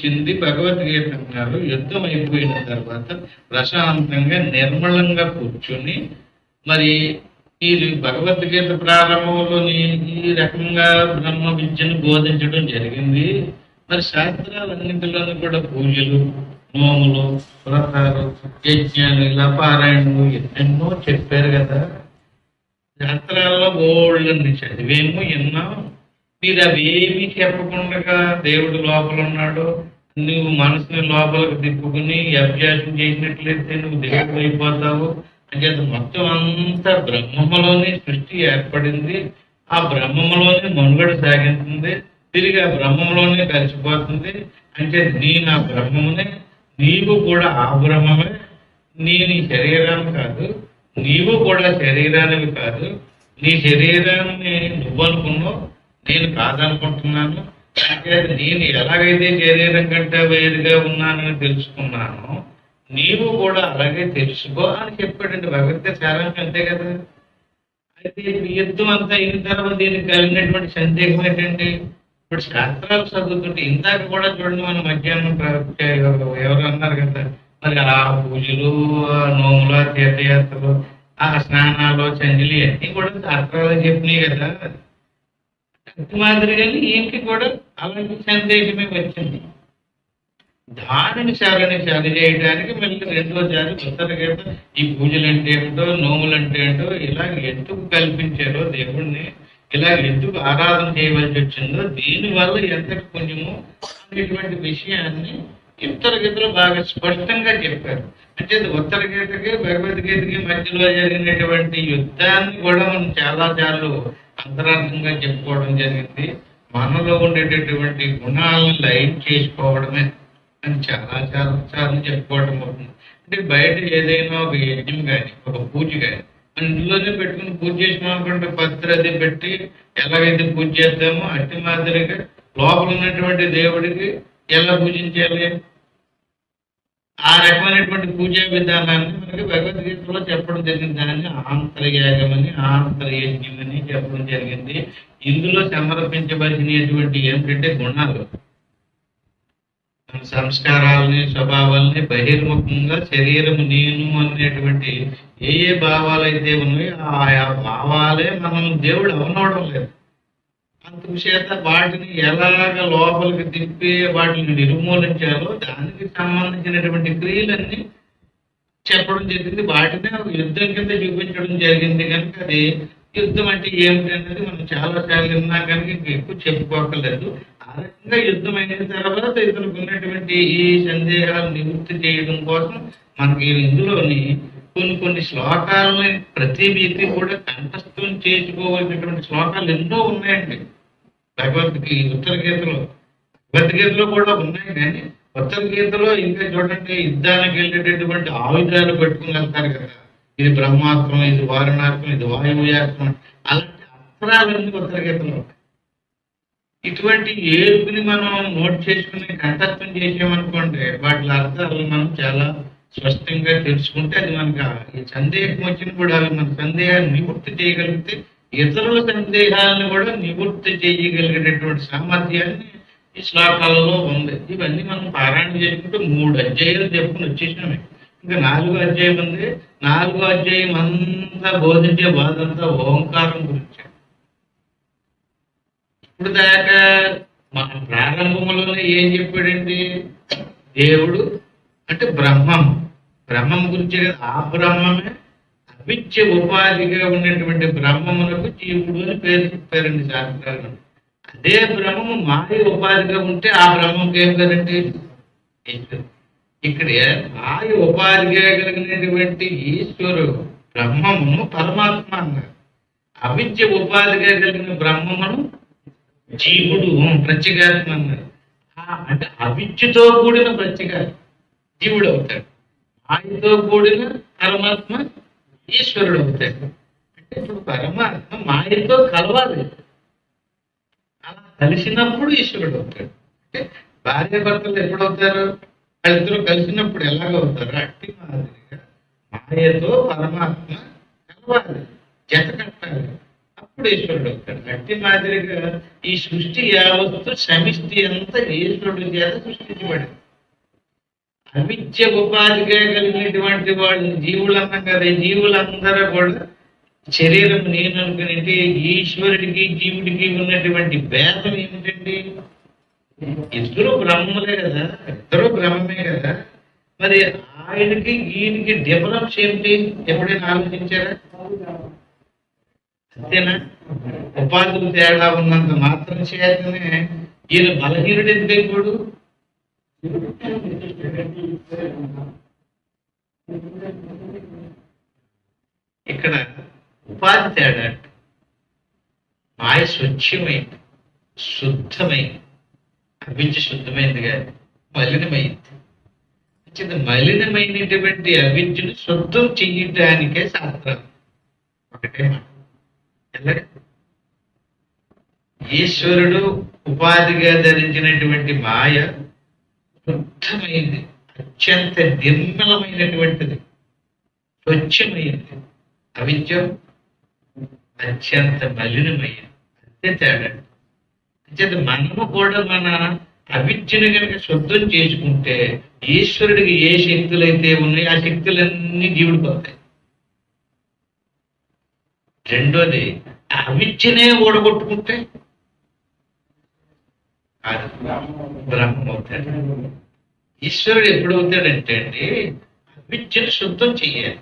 వచ్చింది భగవద్గీత అన్నారు. యుద్ధం అయిపోయిన తర్వాత ప్రశాంతంగా నిర్మలంగా కూర్చుని మరి ఈ భగవద్గీత ప్రారంభంలోని ఈ రకంగా బ్రహ్మ విద్యను బోధించడం జరిగింది. మరి శాస్త్రాలన్నింటిలోనూ కూడా పూజలు, నోములు, వ్రతాలు, యజ్ఞాలు, ఇలా పారాయణలు ఎన్నెన్నో చెప్పారు కదా. శాస్త్రాల్లో బోళ్ళని చదివేమో విన్నాం. మీరు అవేమి చెప్పకుండా దేవుడు లోపల ఉన్నాడు, నువ్వు మనసుని లోపలికి తిప్పుకుని అభ్యాసం చేసినట్లయితే నువ్వు దేవుడు అయిపోతావు అంటే మొత్తం అంతా బ్రహ్మములోనే సృష్టి ఏర్పడింది. ఆ బ్రహ్మములోనే మనుగడ సాగించింది, తిరిగి ఆ బ్రహ్మంలోనే కలిసిపోతుంది. అంటే నేను ఆ బ్రహ్మమునే, నీవు కూడా ఆ బ్రహ్మమే. నీ శరీరాన్ని కాదు, నీవు కూడా శరీరానివి కాదు. నీ శరీరాన్ని నువ్వు అనుకున్నావు, నేను కాదనుకుంటున్నాను. అంటే నేను ఎలాగైతే శరీరం కంటే వేరుగా ఉన్నానని తెలుసుకున్నాను, నీవు కూడా అలాగే తెలుసుకో అని చెప్పాడండి భగవద్గీత. చాలా అంతే కదా. అయితే యుద్ధం అంతా అయిన తర్వాత దీనికి కలిగినటువంటి సందేహం ఏంటండి? ఇప్పుడు శాస్త్రాలు చదువుతుంటే ఇందాక కూడా చూడండి, మనం మధ్యాహ్నం ఎవరు అన్నారు కదా, మరి ఆ పూజలు, నోములు, తీర్థయాత్రలు, ఆ స్నానాలు, చంజలి అన్నీ కూడా శాస్త్రాలు చెప్పినాయి కదా. అతి మాదిరిగానే ఈయనకి కూడా అలాంటి సందేశమే వచ్చింది. దానిని సరి చేయడానికి మళ్ళీ రెండోసారి ఉత్తరగీత ఈ పూజలు అంటే ఏమిటో, నోములు అంటే ఏంటో, ఇలాగ ఎందుకు కల్పించారో దేవుణ్ణి, ఇలాగ ఎందుకు ఆరాధన చేయవలసి వచ్చిందో, దీనివల్ల ఎంతటి పుణ్యమో అనేటువంటి విషయాన్ని ఉత్తరగీతలో బాగా స్పష్టంగా చెప్పారు. అంటే ఉత్తరగీతకి భగవద్గీతకి మధ్యలో జరిగినటువంటి యుద్ధాన్ని కూడా మనం చాలా సార్లు అంతరార్థంగా చెప్పుకోవడం జరిగింది. మనలో ఉండేటటువంటి గుణాలను లైన్ చేసుకోవడమే అని చాలా చాలా సార్లు చెప్పుకోవడం అవుతుంది. అంటే బయట ఏదైనా ఒక యజ్ఞం కానీ, ఒక పూజ కానీ మన ఇంట్లోనే పెట్టుకుని పూజ చేసినాం అనుకుంటే పత్రి అది పెట్టి ఎలాగైతే పూజ చేద్దామో అట్టి మాదిరిగా లోపల ఉన్నటువంటి దేవుడికి ఎలా పూజించాలి, ఆ రకమైనటువంటి పూజా విధానాన్ని మనకి భగవద్గీతలో చెప్పడం జరిగింది. దాన్ని ఆంతర్యాగమని, ఆంతర్యజ్ఞమని చెప్పడం జరిగింది. ఇందులో సమర్పించవలసినటువంటి ఏమిటంటే గుణాలు, సంస్కారాలని, స్వభావాలని బహిర్ముఖంగా శరీరం నేను అనేటువంటి ఏ ఏ భావాలు అయితే ఉన్నాయో ఆయా భావాలే మనం దేవుడు అవనవడం లేదు. అందుచేత వాటిని ఎలాగ లోపలికి తిప్పి వాటిని నిర్మూలించాలో దానికి సంబంధించినటువంటి క్రియలన్నీ చెప్పడం జరిగింది. వాటినే యుద్ధం కింద చూపించడం జరిగింది. కనుక అది యుద్ధం అంటే ఏమిటి అనేది మనం చాలా సార్లు విన్నాం కనుక ఇంక ఎక్కువ చెప్పుకోకలేదు. ఆ రకంగా యుద్ధం అయిన తర్వాత ఇతనికి ఉన్నటువంటి ఈ సందేహాలు నివృత్తి చేయడం కోసం మనకి ఇందులోని కొన్ని శ్లోకాలని ప్రతి వ్యక్తి కూడా కంఠస్థం చేసుకోవాల్సినటువంటి శ్లోకాలు ఎన్నో ఉన్నాయండి ఉత్తరగీతలో. భగవద్గీతలో కూడా ఉన్నాయి, కానీ ఉత్తరగీతలో ఇంకా చూడండి, యుద్ధానికి వెళ్ళేటటువంటి ఆయుధాలు పెట్టుకుని వెళ్తారు కదా, ఇది బ్రహ్మాస్త్రం, ఇది వారణాస్త్రం, ఇది వాయువ్యాస్త్రం, అలాంటి అస్త్రాలన్నీ ఉత్తరగీతలో. ఇటువంటి ఏడుపుని మనం నోట్ చేసుకుని కంఠస్థం చేసామనుకోండి, వాటి అర్థాలు మనం చాలా స్పష్టంగా తెలుసుకుంటే అది మనకు ఈ సందేహం వచ్చినప్పుడు అవి మన సందేహాన్ని నివృత్తి చేయగలిగితే ఇతరుల సందేహాలను కూడా నివృత్తి చేయగలిగేటటువంటి సామర్థ్యాన్ని ఈ శ్లోకాలలో ఉంది. ఇవన్నీ మనం పారాయణ చేసుకుంటూ 3 అధ్యాయాలు చెప్పుకుని వచ్చేసినామే. ఇంకా 4వ అధ్యాయం ఉంది. 4వ అధ్యాయం అంతా బోధించే బాధ అంతా ఓంకారం గురించి. ఇప్పుడు దాకా మన ప్రారంభంలోనే ఏం చెప్పాడండి? దేవుడు అంటే బ్రహ్మం, బ్రహ్మం గురించి కదా. ఆ బ్రహ్మమే అవిద్య ఉపాధిగా ఉన్నటువంటి బ్రహ్మమునకు జీవుడు అని పేరు చెప్పారండి శాస్త్రాలు. అదే బ్రహ్మము మాయ ఉపాధిగా ఉంటే ఆ బ్రహ్మంకి ఏం కదండి? ఇక్కడ మాయ ఉపాధిగా కలిగినటువంటి ఈశ్వరుడు బ్రహ్మమును పరమాత్మ అన్నారు. అవిద్య ఉపాధిగా కలిగిన బ్రహ్మమును జీవుడు ప్రత్యేగాత్మ అన్నారు. అంటే అవిద్యతో కూడిన ప్రత్యేగాత్మ జీవుడు అవుతాడు, మాయతో కూడిన పరమాత్మ ఈశ్వరుడు అవుతాడు. అంటే ఇప్పుడు పరమాత్మ మాయతో కలవాలి, అలా కలిసినప్పుడు ఈశ్వరుడు అవుతాడు. అంటే భార్య భర్తలు ఎప్పుడవుతారు? వాళ్ళిద్దరూ కలిసినప్పుడు ఎలాగవుతారు? అట్టి మాదిరిగా మాయతో పరమాత్మ కలవాలి, జత కట్టాలి. అప్పుడు ఈశ్వరుడు అవుతాడు. అట్టి మాదిరిగా ఈ సృష్టి యావత్తు సమిష్టి అంతా ఈశ్వరుడు చేత సృష్టించబడింది. అవిద్య ఉపాధిగా కలిగినటువంటి వాళ్ళు జీవులు అన్నాం కదా, ఈ జీవులందరూ కూడా శరీరం నేను అనుకునేది ఈశ్వరుడికి జీవుడికి ఉన్నటువంటి భేదం ఏమిటండి? ఇద్దరు బ్రహ్మలే కదా, ఇద్దరు బ్రహ్మమే కదా. మరి ఆయనకి ఈయనకి డిఫరెన్స్ ఏంటి? ఎప్పుడైనా ఆలోచించారా? అంతేనా? ఉపాధులు తేడా ఉన్నంత మాత్రం చేతనే ఈయన బలహీనుడు ఎందుకు అయిపోడు? ఇక్కడ ఉపాధి తేడా. మాయ స్వచ్ఛమైంది, శుద్ధమైంది. అవిద్య శుద్ధమైంది కాదు, మలినమైంది. మలినమైనటువంటి అవిద్యను శుద్ధం చెయ్యటానికే శాస్త్రం. ఒకటే మాట. ఎలాగ ఈశ్వరుడు ఉపాధిగా ధరించినటువంటి మాయ శుద్ధమైంది, అత్యంత నిర్మలమైనటువంటిది, స్వచ్ఛమైంది. అవిద్య అత్యంత మలినమైంది. అంతే తేడా. అంచేత మనము కూడా మన అవిద్యను కనుక శుద్ధం చేసుకుంటే ఈశ్వరుడికి ఏ శక్తులైతే ఉన్నాయో ఆ శక్తులన్నీ జీవుడికి వస్తాయి. రెండోది, ఆ అవిద్యనే ఓడగొట్టుకుంటే అది బ్రహ్మం అవుతాడు. ఈశ్వరుడు ఎప్పుడు అవుతాడంటే అండి, అవిద్యను శుద్ధం చెయ్యాలి.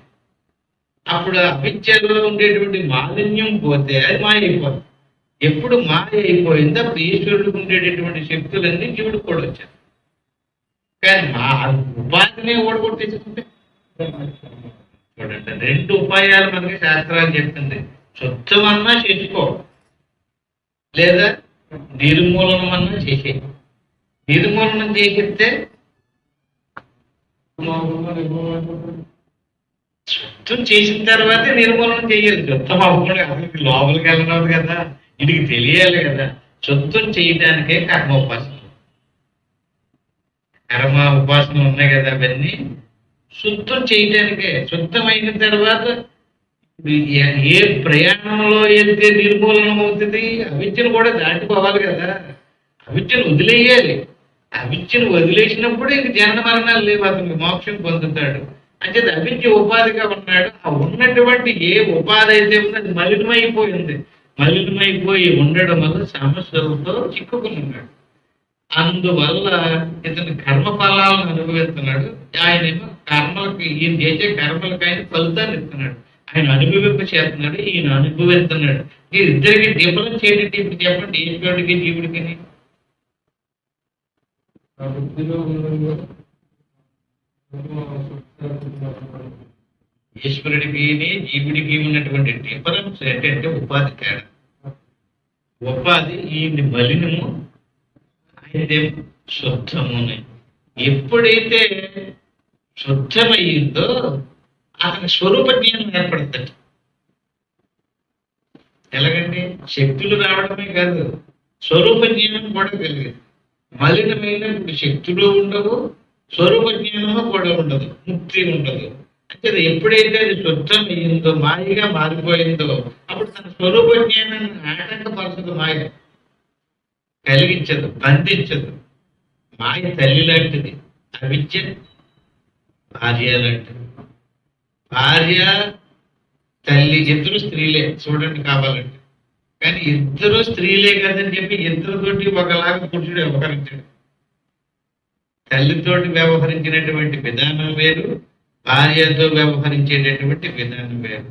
అప్పుడు అవిద్యలో ఉండేటువంటి మాలిన్యం పోతే అది మాయ అయిపోతుంది. ఎప్పుడు మాయ అయిపోయిందో అప్పుడు ఈశ్వరుడికి ఉండేటటువంటి శక్తులన్నీ జీవుడికి కూడా వచ్చాయి. కానీ మా ఉపాధిని ఓడగొట్టేసుకుంటే చూడండి, రెండు ఉపాయాలు మనకి శాస్త్రాలు చెప్తుంది. శుద్ధమన్నా చేసుకో, లేదా నిర్మూలనం అన్నా చేసే. నిర్మూలనం చేసిస్తే శుద్ధం చేసిన తర్వాతే నిర్మూలనం చేయాలి. శుద్ధం అవ్వకుండా అసలు లోపలికి వెళ్ళరాదు కదా, వీడికి తెలియాలి కదా. శుద్ధం చేయడానికే కర్మ ఉపాసన. కర్మ ఉపాసనలు ఉన్నాయి కదా, అవన్నీ శుద్ధం చేయడానికే. శుద్ధమైన తర్వాత ఏ ప్రయాణంలో వెళ్తే నిర్మూలనం అవుతుంది? అవిద్యను కూడా దాటిపోవాలి కదా, అవిద్యను వదిలేయాలి. అవిద్యను వదిలేసినప్పుడు ఇంక జనన మరణాలు లేవు, అతనికి మోక్షం పొందుతాడు. అంటే అవిద్య ఉపాధిగా ఉన్నాడు. ఆ ఉన్నటువంటి ఏ ఉపాధి అయితే ఉందో అది మలినమైపోయింది. మలినమైపోయి ఉండడం వల్ల సమస్యలతో చిక్కుకున్నాడు. అందువల్ల ఇతను కర్మ ఫలాలను అనుభవిస్తున్నాడు. ఆయనేమో కర్మలకి, ఈయన చేసే కర్మలకు ఆయన ఫలితాన్ని ఇస్తున్నాడు. ఆయన అనుభవింప చేస్తున్నాడు, ఈయన అనుభవిస్తున్నాడు. ఈ ఇద్దరికి డిఫరెన్స్ ఏంటంటే ఇప్పుడు చెప్పండి, ఈశ్వరుడికి జీవుడికి. ఈశ్వరుడికి జీవుడికి ఉన్నటువంటి డిఫరెన్స్ ఏంటంటే ఉపాధి తేడా. ఉపాధి ఈయన మలినము, ఆయనదేమో శుద్ధము. ఎప్పుడైతే శుద్ధమయ్యిందో అతని స్వరూప జ్ఞానం ఏర్పడుతుంది. ఎలాగండి? శక్తులు రావడమే కాదు, స్వరూప జ్ఞానం కూడా కలిగింది. మలినమైన శక్తులు ఉండవు, స్వరూప జ్ఞానము కూడా ఉండదు, ముక్తి ఉండదు. అంటే ఎప్పుడైతే అది శుద్ధమయ్యిందో, మాయగా మారిపోయిందో, అప్పుడు తన స్వరూప జ్ఞానాన్ని ఆటంకపరచదు. మాయ కలిగించదు, బంధించదు. మాయ తల్లి లాంటిది, అవిద్య భార్య లాంటిది. భార్య తల్లి ఇద్దరు స్త్రీలే, చూడండి కావాలంటే. కానీ ఇద్దరు స్త్రీలే కదని చెప్పి ఇద్దరితోటి ఒకలాగా పురుషుడు వ్యవహరించాడు. తల్లితోటి వ్యవహరించినటువంటి విధానం వేరు, భార్యతో వ్యవహరించేటటువంటి విధానం వేరు.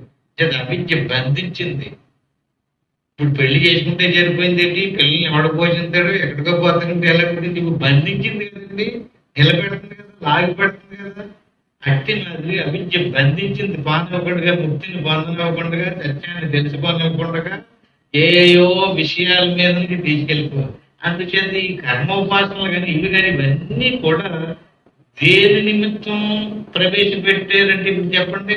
అవిద్య బంధించింది. ఇప్పుడు పెళ్లి చేసుకుంటే సరిపోయింది ఏంటి? పిల్లల్ని ఎవడపోషించాడు, ఎక్కడికో పోతానంటే ఎలా పడింది? నువ్వు బంధించింది కదండి, నిలబెడుతుంది కదా, లాగి పెడుతుంది కదా. అట్టి మాదిరి అవిద్య బంధించింది. పానివ్వకుండా, ముక్తిని పొందనివ్వకుండా, సత్యాన్ని తెలుసుకోనివ్వకుండా ఏయో విషయాల మీద నుంచి తీసుకెళ్ళిపోవాలి. అందుచేత ఈ కర్మ ఉపాసనలు కానీ ఇవి కానీ ఇవన్నీ కూడా దేని నిమిత్తం ప్రవేశపెట్టారంటే ఇప్పుడు చెప్పండి.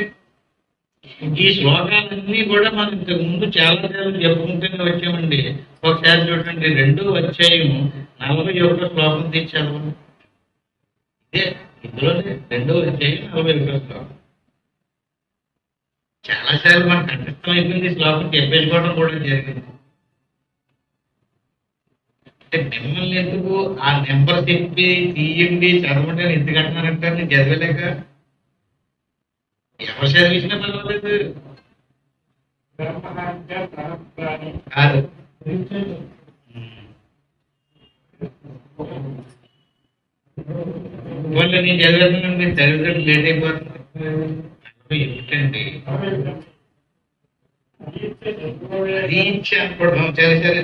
ఈ శ్లోకాలన్నీ కూడా మనం ఇంతకు ముందు చాలా చెప్పుకుంటూనే వచ్చామండి. ఒకసారి చూడండి, 2వ అధ్యాయం 41 శ్లోకం తెచ్చారు. ఇదే ఇందులోనే 2వ అధ్యాయం 41 శ్లోకం. చాలాసార్లు మనకు కంఠస్థం అయిపోయింది, శ్లోకం చెప్పేసుకోవడం కూడా జరిగింది. అంటే మిమ్మల్ని ఎందుకు ఆ నెంబర్ చెప్పి తీయండి చదవండి అని ఎందుకు అంటున్నారంటారు? నేను చదివలేక ఎవరు చదివించినా పర్వాలేదు కాదు. వాళ్ళు నేను చదివేస్తున్నాను, మీరు చదివితే లేట్ అయిపోతుంది. ఏమిటండి రీచ్ అనుకోవడం? సరే సరే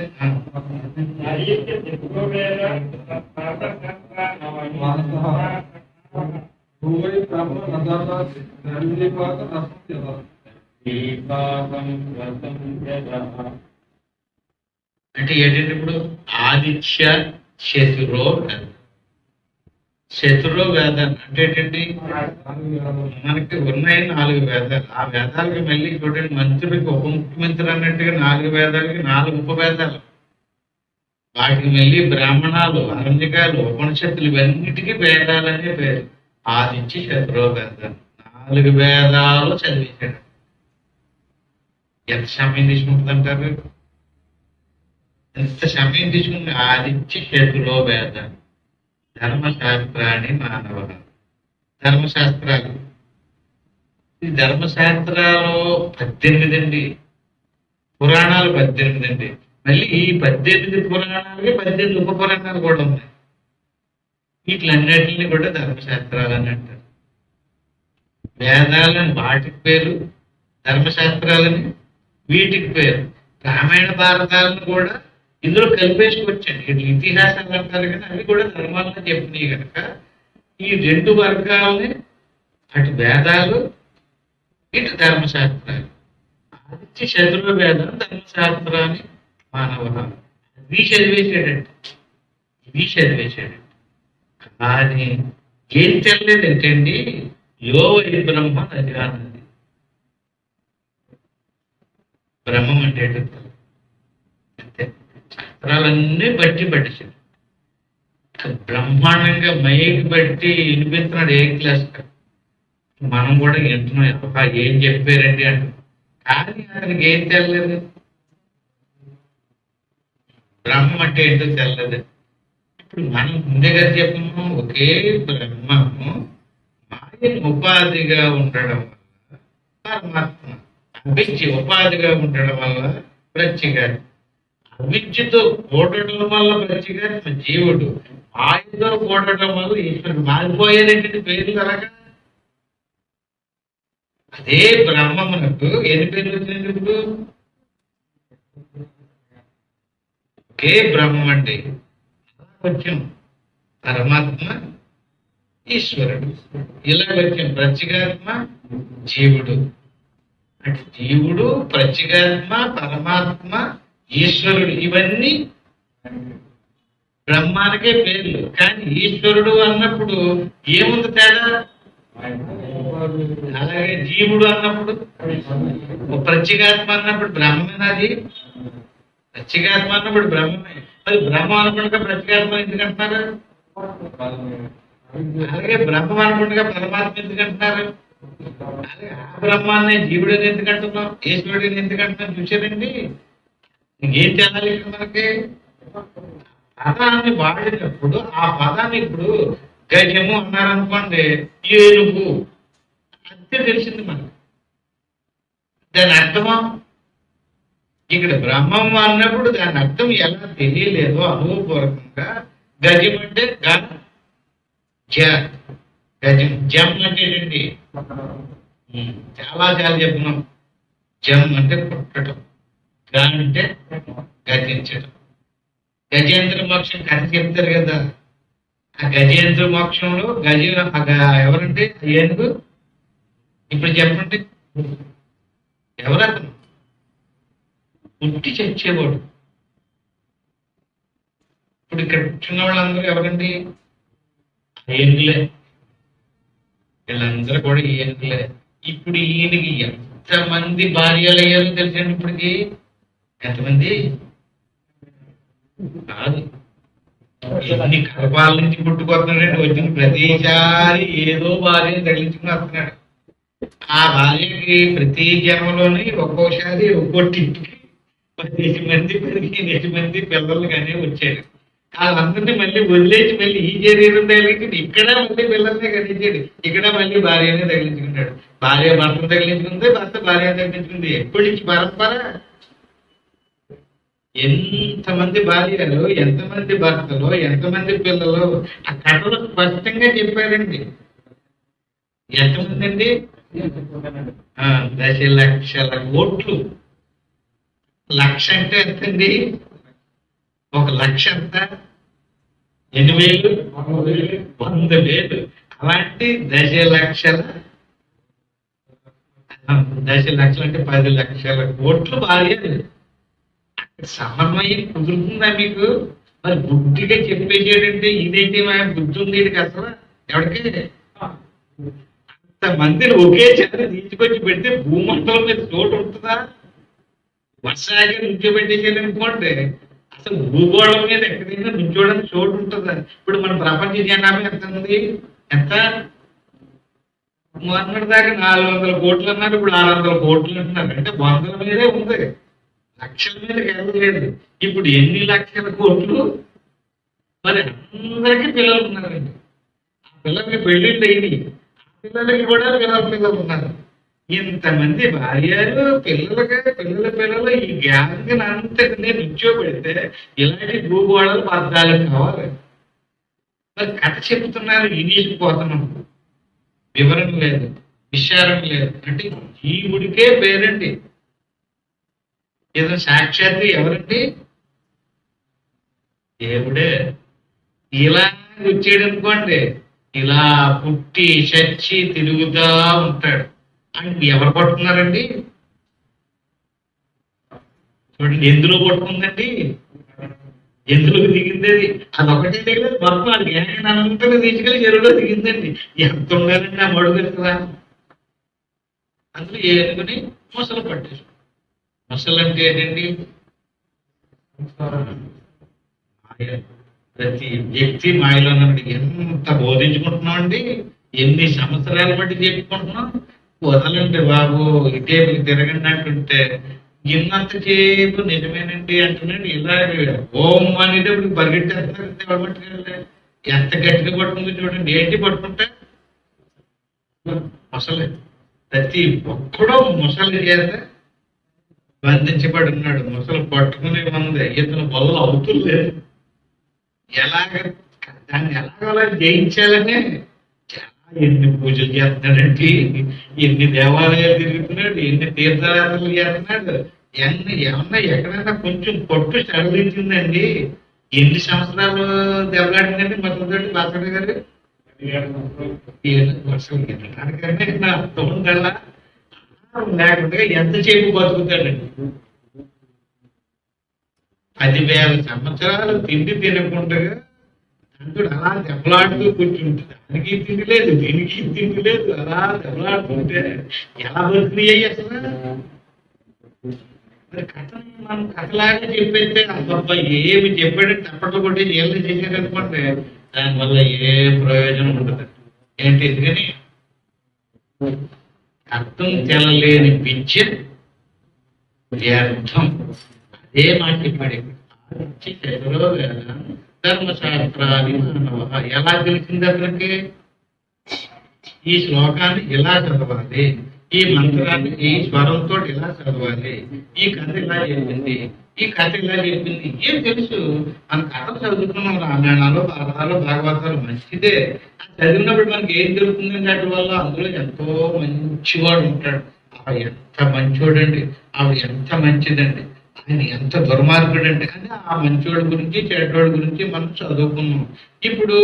అంటే ఏంటంటే ఇప్పుడు ఆదిత్య శతురో వేదం. శతురో వేదాలు అంటే ఏంటండి? మనకి ఉన్నాయి 4 వేదాలు. ఆ వేదాలకి మళ్ళీ చూడండి, మంత్రులకి ఉప ముఖ్యమంత్రి అన్నట్టుగా 4 వేదాలకి 4 ఉపవేదాలు. వాటికి మళ్ళీ బ్రాహ్మణాలు, అరణ్యకాలు, ఉపనిషత్తులు ఇవన్నిటికీ వేదాలనే పేరు. ఆదిత్య శతురో వేదాలు 4 వేదాలు చదివేశాడు. ఎంత సమయం తీసుకుంటుందంటారు? ఎంత సమయం తీసుకుంది? ఆదిత్య శతురో వేదాలు. ధర్మశాస్త్రాన్ని మానవ ధర్మశాస్త్రాలు. ఈ ధర్మశాస్త్రాలు 18 అండి, పురాణాలు 18 అండి. మళ్ళీ ఈ 18 పురాణాలకి 18 ఉప పురాణాలు కూడా ఉన్నాయి. వీటిలన్నిటిని కూడా ధర్మశాస్త్రాలు అని అంటారు. వేదాలని వాటికి పేరు, ధర్మశాస్త్రాలని వీటికి పేరు. రామాయణ భారతాలను కూడా ఇందులో కలిపేసుకొచ్చండి. ఇట్లా ఇతిహాసాలు అంటారు కానీ అవి కూడా ధర్మాలను చెప్పినాయి కనుక ఈ 2 వర్గాలని, అటు వేదాలు ఇటు ధర్మశాస్త్రాలు. ఆదిత్య శతురో వేదం ధర్మశాస్త్రాన్ని మానవ ఇవి చదివేశాడంటే, ఇవి చదివేశాడంటే. కానీ ఏం తెలియలేదంటే అండి, యో వై బ్రహ్మ నజానది. బ్రహ్మం అంటే అంతే. శాస్త్రాలన్నీ బట్టి పట్టించాడు. బ్రహ్మాండంగా మైకి బట్టి వినిపిస్తున్నాడు ఏ క్లాస్. మనం కూడా వింటున్నాం, ఏం చెప్పారండి అంటాం. కానీ అతనికి ఏం తెల్లలేదు, బ్రహ్మం అంటే ఏంటో తెల్లలేదు. ఇప్పుడు మనం ముందుగా చెప్తున్నాం, ఒకే బ్రహ్మము మాయ ఉపాధిగా ఉండడం వల్ల పరమాత్మ, అవిద్య ఉపాధిగా ఉండడం వల్ల ప్రత్యేగాత్మ. అవిద్యతో కూడటం వల్ల ప్రత్యేగాత్మ జీవుడు, మాయతో కూడటం వల్ల ఈశ్వరుడు. మారిపోయేటువంటి పేర్లు అలాగా. అదే బ్రహ్మమునకు ఎన్ని పేర్లు వచ్చినాయి ఇప్పుడు? ఒకే బ్రహ్మం అండి. కొంచెం పరమాత్మ, ఈశ్వరుడు. ఇలా వచ్చాం ప్రత్యేగాత్మ, జీవుడు. అంటే జీవుడు, ప్రత్యేగాత్మ, పరమాత్మ, ఈశ్వరుడు ఇవన్నీ బ్రహ్మానికే పేర్లు. కానీ ఈశ్వరుడు అన్నప్పుడు ఏముంది తేడా? అలాగే జీవుడు అన్నప్పుడు, ప్రత్యేగాత్మ అన్నప్పుడు బ్రహ్మమేనాది. ప్రత్యేగాత్మ అన్నప్పుడు బ్రహ్మమే. మరి బ్రహ్మం అనుకుంటా ప్రత్యేగాత్మ ఎందుకంటున్నారు? అలాగే బ్రహ్మం అనుకుంటా పరమాత్మ ఎందుకంటున్నారు? అలాగే ఆ బ్రహ్మాన్ని జీవుడిని ఎందుకంటున్నాం, ఈశ్వరుడిని ఎందుకంటున్నాం? చూసారండి, ఏం చేయాలి ఇక్కడ మనకి? పదాన్ని వాడినప్పుడు ఆ పదాన్ని ఇప్పుడు గజము అన్నారనుకోండి, ఏనుగు అంతే తెలిసింది మనకు. దాని అర్థమా? ఇక్కడ బ్రహ్మం అన్నప్పుడు దాని అర్థం ఎలా తెలియలేదో అనుభవపూర్వకంగా గజం అంటే గజం. జం అంటే ఏంటండి? చాలా చెప్తున్నాం. జం అంటే పుట్టడం, గా అంటే గతించడం. గజేంద్ర మోక్షం కథ చెప్తారు కదా, ఆ గజేంద్ర మోక్షంలో ఎవరంటే ఏనుగు. ఇప్పుడు చెప్పండి, ఎవరతను? పుట్టి చచ్చేవాడు. ఇప్పుడు ఇక్కడ కూర్చున్న వాళ్ళందరూ ఎవరండి? ఏనుగులే. వీళ్ళందరూ కూడా ఏనుగులే. ఇప్పుడు ఈయనకి ఎంతమంది భార్యలు అయ్యారో తెలిసండి ఇప్పటికి? ఎంతమంది కాదు, ఎన్ని కలపాల నుంచి పుట్టుకొస్తున్నాడంటే వచ్చిన ప్రతిసారి ఏదో భార్య తగిలించుకుని వస్తున్నాడు. ఆ భార్యకి ప్రతి జన్మలోని ఒక్కోసారి ఒక్కోటింటికి 10 మంది 15 మంది పిల్లలు కానీ వచ్చాడు. వాళ్ళందరినీ మళ్ళీ వదిలేసి మళ్ళీ ఈ శరీరం తగిలించుకుని ఇక్కడ మళ్ళీ పిల్లల్ని కలిగించాడు, ఇక్కడ మళ్ళీ భార్యనే తగిలించుకున్నాడు. భార్య భర్తను తగిలించుకుంది, భర్త భార్య తగిలించుకుంది. ఎప్పటి నుంచి పరంపర. ఎంతమంది భార్యలు, ఎంతమంది భర్తలు, ఎంతమంది పిల్లలు ఆ కథలో స్పష్టంగా చెప్పారండి. ఎంతమంది అండి? 10 లక్షల కోట్లు. లక్ష అంటే ఎంతండి? 1 లక్ష ఎంత? 8,000, 100,000. అలాంటి 10 లక్షల, 10 లక్షలు అంటే 10 లక్షల కోట్లు భార్యలు. సమన్వయం కుదురుతుందా మీకు? మరి బుద్ధిగా చెప్పేసేటంటే ఇదేంటి మా బుద్ధి ఉంది వీడికి అసలు ఎవరికి? అంతమందిని ఒకేసారి తీసుకొచ్చి పెడితే భూమండలం మీద చోటు ఉంటుందా? వర్షాగా నుంచోబెట్టేసారు అనుకోండి, అసలు భూగోళం మీద ఎక్కడైనా నుంచోడానికి చోటు ఉంటుందా? ఇప్పుడు మన ప్రపంచ జనాభా ఎంత ఉంది? ఎంత? మొన్నటి దాకా 400 కోట్లు అన్నారు, ఇప్పుడు 600 కోట్లు అంటున్నారు. అంటే వందల మీదే ఉంది, లక్షల మీదకి వెళ్ళలేదు. ఇప్పుడు ఎన్ని లక్షల కోట్లు? మరి అందరికీ పిల్లలు ఉన్నారండి. ఆ పిల్లలకి పెళ్ళిళ్ళు అయ్యి, ఆ పిల్లలకి కూడా పిల్లలు ఉన్నారు. ఇంతమంది భార్యలు, పిల్లలు ఈ గ్యాంగ్ అంతటినీ నుంచోబెడితే ఇలాంటి భూగోళాలు 14 కావాలి. మరి కథ చెబుతున్నారు, ఇనిసిపోతున్నాం. వివరణ లేదు, విచారం లేదు. అంటే జీవుడికే పేరండి. ఏదో సాక్షాత్తు ఎవరండి? దేవుడే. ఇలా వచ్చాడు అనుకోండి, ఇలా పుట్టి చచ్చి తిరుగుతా ఉంటాడు. ఆయన ఎవరు పట్టుకున్నారండి? చూడండి, ఎందులో పట్టుకుందండి? ఎందులోకి దిగింది? అదొకటే దిగలేదు, మొత్తం అది అంతా తీసుకెళ్ళి చెరువులో దిగిందండి. ఎంత ఉండాలండి ఆ మడుగు కదా. అందులో ఏనుగుని మొసలు పట్టేసి. మొసలు అంటే ఏంటండి? మాయ. ప్రతి వ్యక్తి మాయలో ఉన్నది. ఎంత బోధించుకుంటున్నాం అండి, ఎన్ని సంవత్సరాల బట్టి చెప్పుకుంటున్నాం. వదలండి బాబు, ఇటేపుకి తిరగండి అంటుంటే ఇన్నంతసేపు నిజమేనండి అంటున్నాడు. ఇలా ఓం అనేటప్పుడు పరిగెట్టేస్తున్నారు. ఎవరు పట్టుకెళ్ళి ఎంత గట్టిగా పట్టుకుందో చూడండి. ఏంటి పట్టుకుంటే? మొసలే. ప్రతి ఒక్కడో ముసలి చేత బంధించబడి ఉన్నాడు. ముసలు పట్టుకునే ఉంది, ఇతను వల్ల అవుతులేదు. ఎలాగ దాన్ని ఎలాగోలా జయించాలనే ఎన్ని పూజలు చేస్తున్నాడండి, ఎన్ని దేవాలయాలు తిరుగుతున్నాడు, ఎన్ని తీర్థయాత్రలు చేస్తున్నాడు. ఏమన్నా ఎక్కడైనా కొంచెం పట్టు సడలించిందండి? ఎన్ని సంవత్సరాలు దెబ్బలాడిందండి మొదలుతోటి బాసడి గారు? వర్షం తినడానికంటే నా అర్థం ఉండాలా? లేకుండా ఎంతసేపు బతుకుతాడండి? 10,000 సంవత్సరాలు తిండి తినకుండా అందుడు అలా దెబ్బలాడుతూ కూర్చుంటుంది. దానికి తిండి లేదు, దీనికి తిండి లేదు, అలా దెబ్బలాడుతుంటే ఎలా బతుకుతాయి అసలు? మరి కథని మనం కథలాగా చెప్పేస్తే అబ్బబ్బా ఏమి చెప్పాడు తప్పట్లు కొట్టి ఏళ్ళు చేశారనుకోండి, దానివల్ల ఏ ప్రయోజనం ఉండదు. ఏంటి? ఎందుకని అర్థం తెలలేని పిచ్చి వ్యర్థం. అదే మాట చెప్పాడు. ధర్మశాస్త్రాన్ని మానవ. ఎలా తెలిసింది అతనికి? ఈ శ్లోకాన్ని ఇలా చదవాలి, ఈ మంత్రాన్ని ఈ స్వరంతో ఇలా చదవాలి, ఈ కథ ఇలా చెప్పింది, ఈ కథ ఇలా చెప్పింది. ఏం తెలుసు? మన కథలు చదువుకున్నాం, రామాయణాలు, భారతాలు, భాగవతాలు మంచిదే. చదివినప్పుడు మనకి ఏం జరుగుతుందండి? అటు వల్ల అందులో ఎంతో మంచివాడు ఉంటాడు. ఆవిడ ఎంత మంచివాడండి, ఆవిడ ఎంత మంచిదండి, ఆయన ఎంత దుర్మార్గుడండి అని ఆ మంచివాడి గురించి చెడ్డవాడి గురించి మనం చదువుకున్నాం. ఇప్పుడు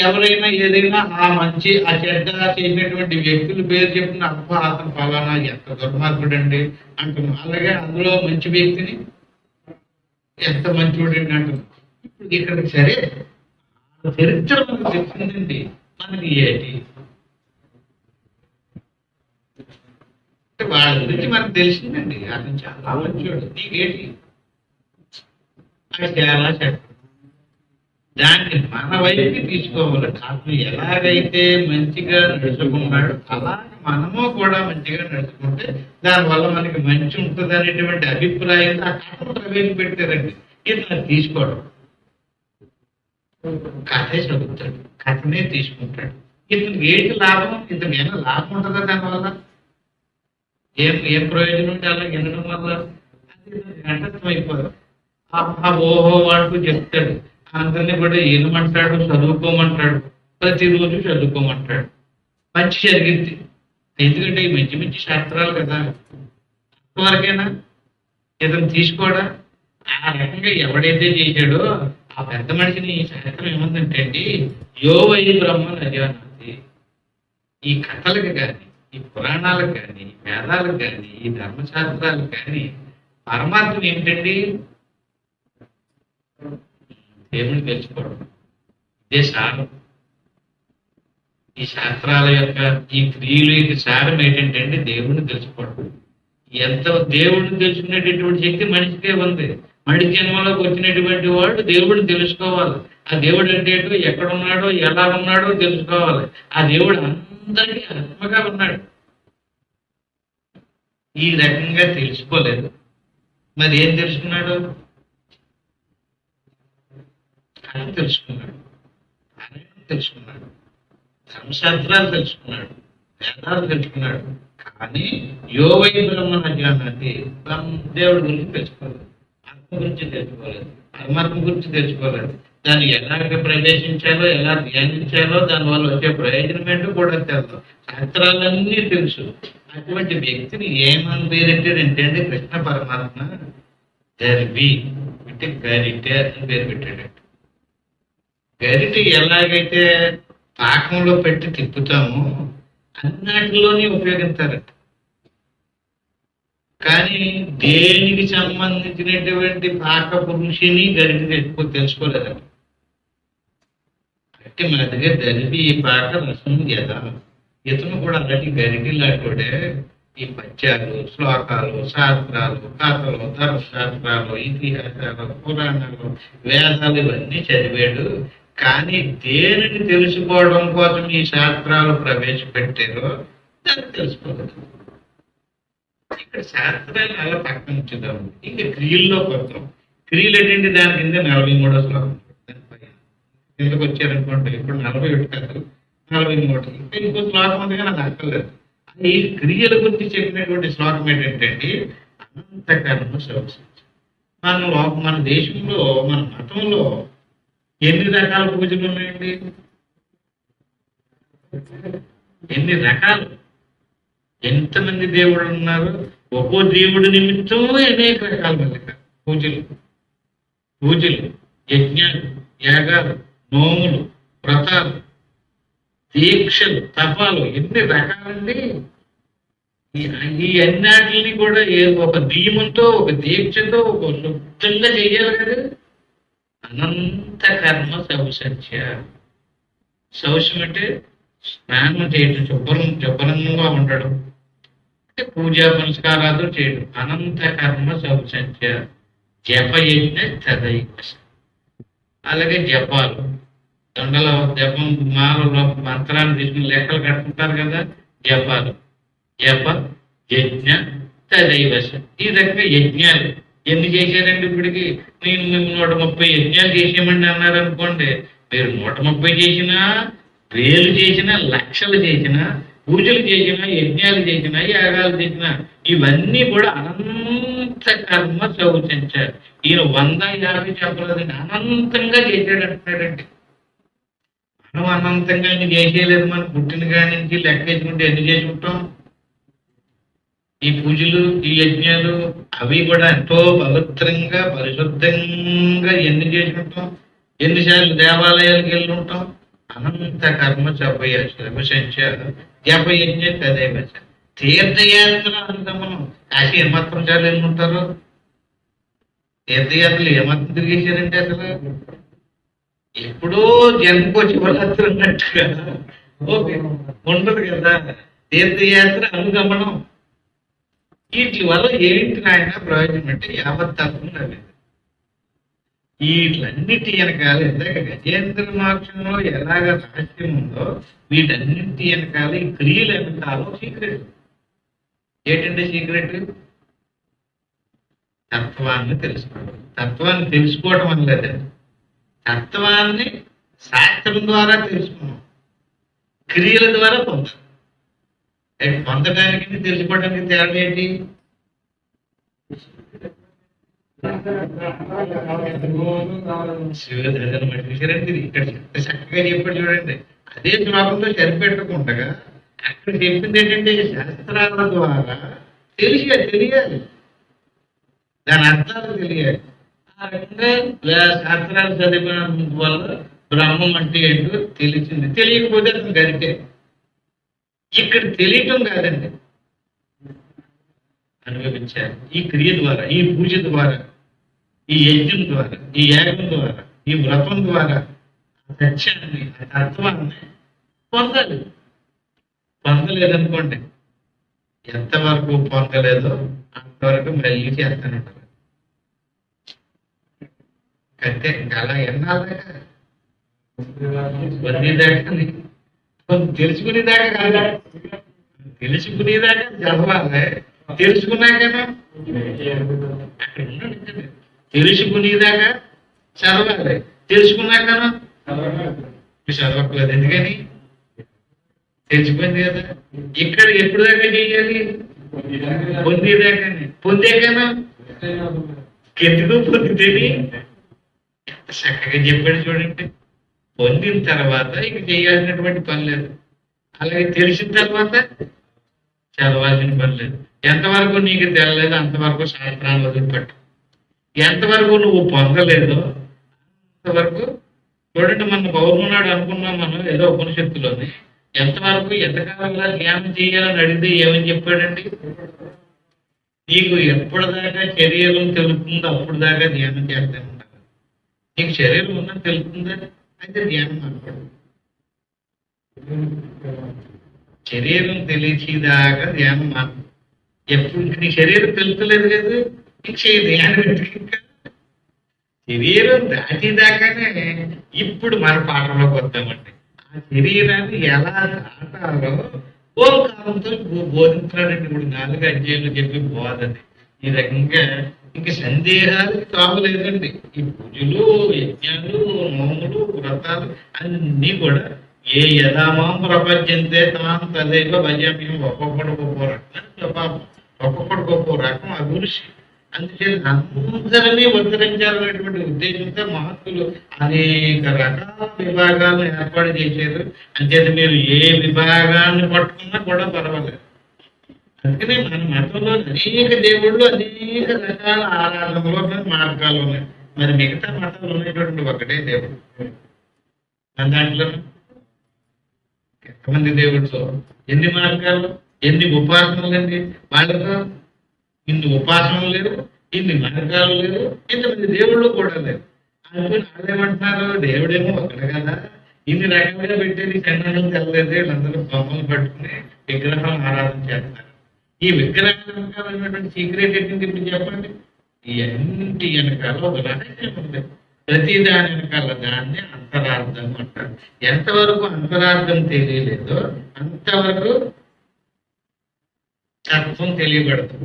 ఎవరైనా ఏదైనా ఆ మంచి ఆ చెడ్డ చేసినటువంటి వ్యక్తుల పేరు చెప్పిన అబ్బా అతను ఫలానా ఎంత దుర్మార్గుడండి అంటున్నాం. అలాగే అందులో మంచి వ్యక్తిని ఎంత మంచివాడండి అంటున్నాం. ఇప్పుడు ఇక్కడ సరే చరిత్ర మనకు చెప్తుందండి, మనకి ఏంటి వాళ్ళ గురించి మనకు తెలిసిందండి. అతను చాలా మంచివాడు, నీకేంటి? అది చాలా చెడ్డ. దాన్ని మన వైపుకి తీసుకోవాలి. అతను ఎలాగైతే మంచిగా నడుచుకున్నాడో అలాగే మనము కూడా మంచిగా నడుచుకుంటే దానివల్ల మనకి మంచి ఉంటుంది అనేటువంటి అభిప్రాయం ఆ కథను ప్రవేశపెట్టారండి. ఇతను తీసుకోవడం, కథే చదువుతాడు, కథనే తీసుకుంటాడు. ఇతనికి ఏంటి లాభం? ఇతనికి ఏమైనా లాభం ఉంటుందా దానివల్ల? ఏం ప్రయోజనం ఉంటే అలా వినడం వల్ల? అది ఘటత్వం అయిపోదు. ఓహో అంటూ చెప్తాడు, అందరినీ కూడా ఏనమంటాడు, చదువుకోమంటాడు, ప్రతిరోజు చదువుకోమంటాడు. మంచి జరిగింది, ఎందుకంటే ఈ మంచి మంచి శాస్త్రాలు కదా. అంతవరకైనా ఇతను తీసుకోడా? ఆ రకంగా ఎవడైతే చేశాడో ఆ పెద్ద మనిషిని శాస్త్రం ఏముందంటే అండి, యో వై బ్రహ్మ నజానాతి. ఈ కథలకు కానీ, ఈ పురాణాలకు కానీ, వేదాలకు కానీ, ఈ ధర్మశాస్త్రాలకు కానీ పరమాత్మ ఏమిటండి? దేవుని తెలుసుకోవడం. ఇదే సారం. ఈ శాస్త్రాల యొక్క, ఈ క్రియల యొక్క సారం ఏంటంటే దేవుడిని తెలుసుకోవడం. ఎంత దేవుడిని తెలుసుకునేటటువంటి శక్తి మనిషికే ఉంది. మనిషి జన్మలోకి వచ్చినటువంటి వాడు దేవుడిని తెలుసుకోవాలి. ఆ దేవుడు అంటే ఎక్కడున్నాడో, ఎలా ఉన్నాడో తెలుసుకోవాలి. ఆ దేవుడు అందరికీ ఆత్మగా ఉన్నాడు. ఈ రకంగా తెలుసుకోలేదు. మరి ఏం తెలుసుకున్నాడు? ఆయన తెలుసుకున్నాడు, ఆయన తెలుసుకున్నాడు, ధర్మశాస్త్రాలు తెలుసుకున్నాడు, వేదాలు తెలుసుకున్నాడు. కానీ యోవై బ్రహ్మ నజానాతి, దేవుడి గురించి తెలుసుకోలేదు, ఆత్మ గురించి తెలుసుకోలేదు, పరమాత్మ గురించి తెలుసుకోలేదు. దాన్ని ఎలాగ ప్రవేశించాలో, ఎలా ధ్యానించాలో, దానివల్ల వచ్చే ప్రయోజనం ఏంటో కూడా తెలుసు. శాస్త్రాలన్నీ తెలుసు. అటువంటి వ్యక్తిని ఏమని పేరెట్టాడంటే అండి, కృష్ణ పరమాత్మ గర్వి అంటే గరిటె అని పేరు పెట్టాడు. గరిటె ఎలాగైతే పాకంలో పెట్టి తిప్పుతామో అన్నిటిలోనే ఉపయోగిస్తారట. కానీ దేనికి సంబంధించినటువంటి పాక పురుషుని గరిటె తెలుసుకోలేదట. అంటే మన దగ్గర గరిటి ఈ పాక రసం కదా, ఇతను కూడా అలాంటి గరిటి లాంటి ఈ పద్యాలు, శ్లోకాలు, శాస్త్రాలు, కథలు, ధర్మశాస్త్రాలు, ఇతిహాసాలు, పురాణాలు, వేదాలు ఇవన్నీ చదివాడు. కానీ దేనిని తెలుసుకోవడం కోసం ఈ శాస్త్రాలు ప్రవేశపెట్టారో దాన్ని తెలుసుకోలేదు. ఇక్కడ శాస్త్రాలు అలా పక్కన ఉంచుదాము. ఇంకా క్రియల్లోకి వస్తాం. క్రియలు ఏంటంటే దాని కింద 43వ శ్లోకం. కిందకు వచ్చారనుకోండి, ఇప్పుడు 41 కాదు, 43. ఇంకా ఇంకో శ్లోకం ఉంది కానీ అది అక్కర్లేదు. ఈ క్రియల గురించి చెప్పినటువంటి శ్లోకం ఏంటంటే అనంత కర్మ శోషించు. మన దేశంలో, మన మతంలో ఎన్ని రకాల పూజలు ఉన్నాయండి? ఎన్ని రకాలు, ఎంతమంది దేవుళ్ళు ఉన్నారు? ఒక్కో దేవుడి నిమిత్తం అనేక రకాల పూజలు, యజ్ఞాలు, యాగాలు, నోములు, వ్రతాలు, దీక్షలు, తపాలు, ఎన్ని రకాలండి. ఈ అన్నిటిని కూడా ఒక నియమంతో, ఒక దీక్షతో, ఒక శుద్ధంగా చేయాలి కదా. అనంత కర్మ శౌశంచ. శౌచం అంటే స్నానం చేయడం, శుభ్రంగా ఉండడం, అంటే పూజా పునస్కారాలు చేయడం. అనంత కర్మ శౌశంచ జపయజ్ఞ తదైవ. అలాగే జపాలు, దండల జపం, మాలలో మంత్రాన్ని తీసుకుని లెక్కలు కట్టుకుంటారు కదా, జపాలు. జప యజ్ఞ తదైవశ. ఈ రకంగా యజ్ఞాలు ఎన్ని చేశారండి ఇప్పటికి? నేను మేము 130 యజ్ఞాలు చేసామండి అన్నారు అనుకోండి. మీరు 130 చేసినా, 1000 చేసినా, లక్షలు చేసినా, పూజలు చేసినా, యజ్ఞాలు చేసినా, యాగాలు చేసినా, ఇవన్నీ కూడా అనంత కర్మ శౌచించారు. ఈయన 150 చెప్పలేదండి, అనంతంగా చేశాడు అంటున్నాడండి. మనం అనంతంగా ఎన్ని చేసేయలేదు. మనం పుట్టిన కాడి నుంచి లెక్క వేసుకుంటే ఎన్ని చేసుకుంటాం? ఈ పూజలు, ఈ యజ్ఞాలు అవి కూడా ఎంతో పవిత్రంగా, పరిశుద్ధంగా ఎన్ని చేసుకుంటాం? ఎన్నిసార్లు దేవాలయాలకు వెళ్ళి ఉంటాం? అనంత కర్మ శవశంచ జపయజ్ఞ తదైవశ. తీర్థయాత్ర అంతా మనం కాశీ ఏమాత్రం సార్లు వెళ్ళి ఉంటారు? తీర్థయాత్రలు ఏమాత్రం తిరిగేశారంటే అసలు ఎప్పుడో జన్మకో శివరాత్రి ఉన్నట్టుగా ఓకే ఉండదు కదా. తీర్థయాత్ర అనుగమనం. వీటి వల్ల ఏంటి నాయన ప్రయోజనం అంటే యావత్ తత్వం లేదు. వీటన్నిటి వెనకాల ఇందాక గజేంద్ర మోక్షంలో ఎలాగ రహస్యం ఉందో వీటన్నిటి వెనకాల ఈ క్రియల వెనకాల సీక్రెట్. ఏంటంటే సీక్రెట్? తత్వాన్ని తెలుసుకోవడం. తత్వాన్ని తెలుసుకోవడం అనలేదండి, తత్వాన్ని శాస్త్రం ద్వారా తెలుసుకున్నాం, క్రియల ద్వారా పొందాలి. పొందడానికి తెలుసుకోవడానికి తేడా ఏంటి? చూసారండి, ఇక్కడ చక్కగా చెప్పాడు చూడండి. అదే శ్లోకంతో సరిపెట్టకుండా అక్కడ చెప్పింది ఏంటంటే శాస్త్రాల ద్వారా తెలియాలి, దాని అర్థాలు తెలియాలి. ఆ రకంగా శాస్త్రాలు చదివిన వల్ల బ్రహ్మం అంటే ఏంటో తెలిసింది. తెలియకపోతే అతను గరికే. ఇక్కడ తెలియటం కాదండి, అనుభవించాలి. ఈ క్రియ ద్వారా, ఈ పూజ ద్వారా, ఈ యజ్ఞం ద్వారా, ఈ యాగం ద్వారా, ఈ వ్రతం ద్వారా సత్యాన్ని, తత్వాన్ని పొందాలి. పొందలేదనుకోండి, ఎంతవరకు పొందలేదో అంతవరకు మళ్ళీ చేస్తానంటారు. కట్టే అలా ఎన్నాళ్ళగా పొందేదాకా, తెలుసుకునేదాకా కాదు, తెలుసుకునేదాకా చదవాలి. తెలుసుకున్నాకనా అక్కడ ఉన్నాడు, తెలుసుకునేదాకా చదవాలి. తెలుసుకున్నాకనా చదవట్లేదు. ఎందుకని? తెలిసిపోయింది కదా. ఇక్కడ ఎప్పుడు దాకా చేయాలి? పొందేదాకానే. పొందేకనా ఎందుకు పొందితేని చక్కగా చెప్పాడు చూడండి. పొందిన తర్వాత ఇక చేయాల్సినటువంటి పని లేదు. అలాగే తెలిసిన తర్వాత చదవాల్సిన పని లేదు. ఎంతవరకు నీకు తెలలేదు అంతవరకు శాస్త్రాన్ని వదిలిపెట్టు. ఎంతవరకు నువ్వు పొందలేదో అంతవరకు చూడండి. మన పౌర్ణనాడు అనుకున్నాం మనం ఏదో ఉపనిషత్తులోని, ఎంతవరకు ఎంతకాలం ఇలా ధ్యానం చేయాలని అడిగితే ఏమని చెప్పాడండి? నీకు ఎప్పటిదాకా శరీరం తెలుస్తుందో అప్పుడు దాకా ధ్యానం చేస్తూ ఉంటారు. నీకు శరీరం ఉందని తెలుస్తుందా? అయితే ధ్యానం అనుకోండి. శరీరం తెలిసేదాకా ధ్యానం మాకు. ఎప్పుడు నీ శరీరం తెలుస్తలేదు కదా, నీకు ధ్యానం ఎందుకు? శరీరం దాచేదాకానే ఇప్పుడు మన పాఠంలోకి వద్దామండి. ఆ శరీరాన్ని ఎలా దాటాలో ఓంకారంతో బోధించాడండి. ఇప్పుడు 4 అధ్యాయులు చెప్పి బోధని ఈ రకంగా ఇంక సందేహాలకు తాగులేదండి. ఈ పూజలు, యజ్ఞాలు, నోములు, వ్రతాలు అన్నీ కూడా ఏ యథామాం ప్రపంచంతే తాను తదేవ భజమ్యం ఒక్కొక్కడు గొప్ప రకం, ఒక్కొక్కడు గొప్ప రకం అభిరుచి. అందుచేత అందరినీ ఉద్ధరించాలనేటువంటి ఉద్దేశంతో మహత్తులు అనేక రకాల విభాగాలను ఏర్పాటు చేశారు. అంచేత మీరు ఏ విభాగాన్ని పట్టుకున్నా కూడా పర్వాలేదు. అందుకనే మన మతంలో అనేక దేవుళ్ళు, అనేక రకాల ఆరాధనలు ఉన్నాయి, మార్గాలు ఉన్నాయి. మరి మిగతా మతాలు ఉన్నటువంటి ఒకటే దేవుడు. మన దాంట్లో ఎంతమంది దేవుళ్ళు, ఎన్ని మార్గాలు, ఎన్ని ఉపాసనలు అండి. వాళ్ళతో ఇన్ని ఉపాసనలు లేవు, ఇన్ని మార్గాలు లేవు, ఇంతమంది దేవుళ్ళు కూడా లేవు. అనుకుని వాళ్ళేమంటున్నారు, దేవుడేమో ఒకడు కదా, ఇన్ని రకాలుగా పెట్టేది కన్నాళ్ళు తెల్లలేదు. వీళ్ళందరూ బొమ్మలు పట్టుకుని విగ్రహం ఆరాధన చేస్తారు. ఈ విగ్రహాల వెనకాలన్నటువంటి సీక్రెట్ ఏంటంటే ఇప్పుడు చెప్పండి. ఈ అన్నింటి వెనకాల ఒక రహస్యం ఉంది. ప్రతి దాని వెనకాల దాన్ని అంతరార్థం అంటారు. ఎంతవరకు అంతరార్థం తెలియలేదో అంతవరకు తత్వం తెలియబడదు,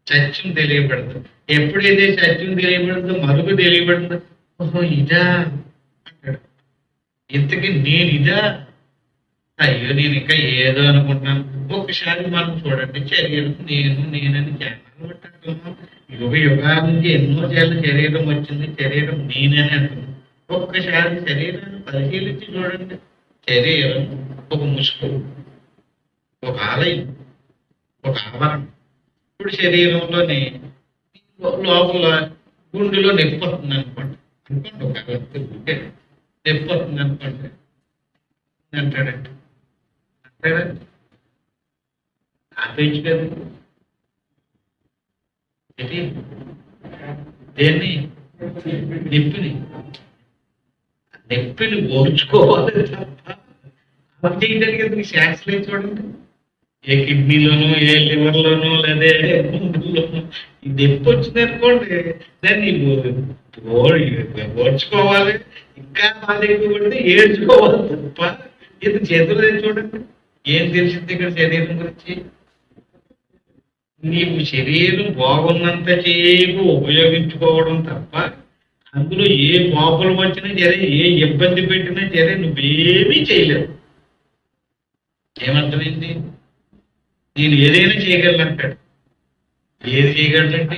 సత్యం తెలియబడదు. ఎప్పుడైతే సత్యం తెలియబడుతుందో మరుగు తెలియబడుతుందో, ఓహో ఇదా అంటాడు. ఇంతకీ నేను ఇదా, అయ్యో నేను ఇంకా ఏదో అనుకుంటున్నాను. ఒక్కసారి మనం చూడండి, శరీరం నేనని జ్ఞానాలు పట్టాను. యుగాల నుంచి ఎన్నో చేయాలి శరీరం వచ్చింది, శరీరం నేనని అంటున్నాను. ఒక్కసారి శరీరాన్ని పరిశీలించి చూడండి. శరీరం ఒక ముసుగు, ఒక ఆలయం, ఒక ఆవరణం. ఇప్పుడు శరీరంలోని లోపల గుండెలో నొప్పి వస్తుంది అనుకోండి, ఒక గుండె నొప్పి వస్తుంది అనుకోండి అంటాడండి. అంటాడండి ఆపేచ్చు కదా. దేన్ని? నొప్పిని ఓర్చుకోవాలి తప్ప ఆఫ్ చేయడానికి ఎందుకు శాస్త్రం చూడండి. ఏ కిడ్నీలోనూ, ఏ లివర్లోనూ, లేదా గుండెల్లోనూ ఈ నొప్పి వచ్చింది అనుకోండి, దాన్ని ఓడ్చుకోవాలి, ఇంకా బాధ ఎక్కువ పడితే ఏడ్చుకోవాలి తప్ప ఇది చేతులు చూడండి. ఏం తెలిసింది ఇక్కడ శరీరం గురించి? నీకు శరీరం బాగున్నంత సేపు ఉపయోగించుకోవడం తప్ప అందులో ఏ పాపలు వచ్చినా సరే, ఏ ఇబ్బంది పెట్టినా సరే నువ్వేమీ చేయలేవు. ఏమర్థమైంది? నేను ఏదైనా చేయగలనంటాడు. ఏది చేయగలంటే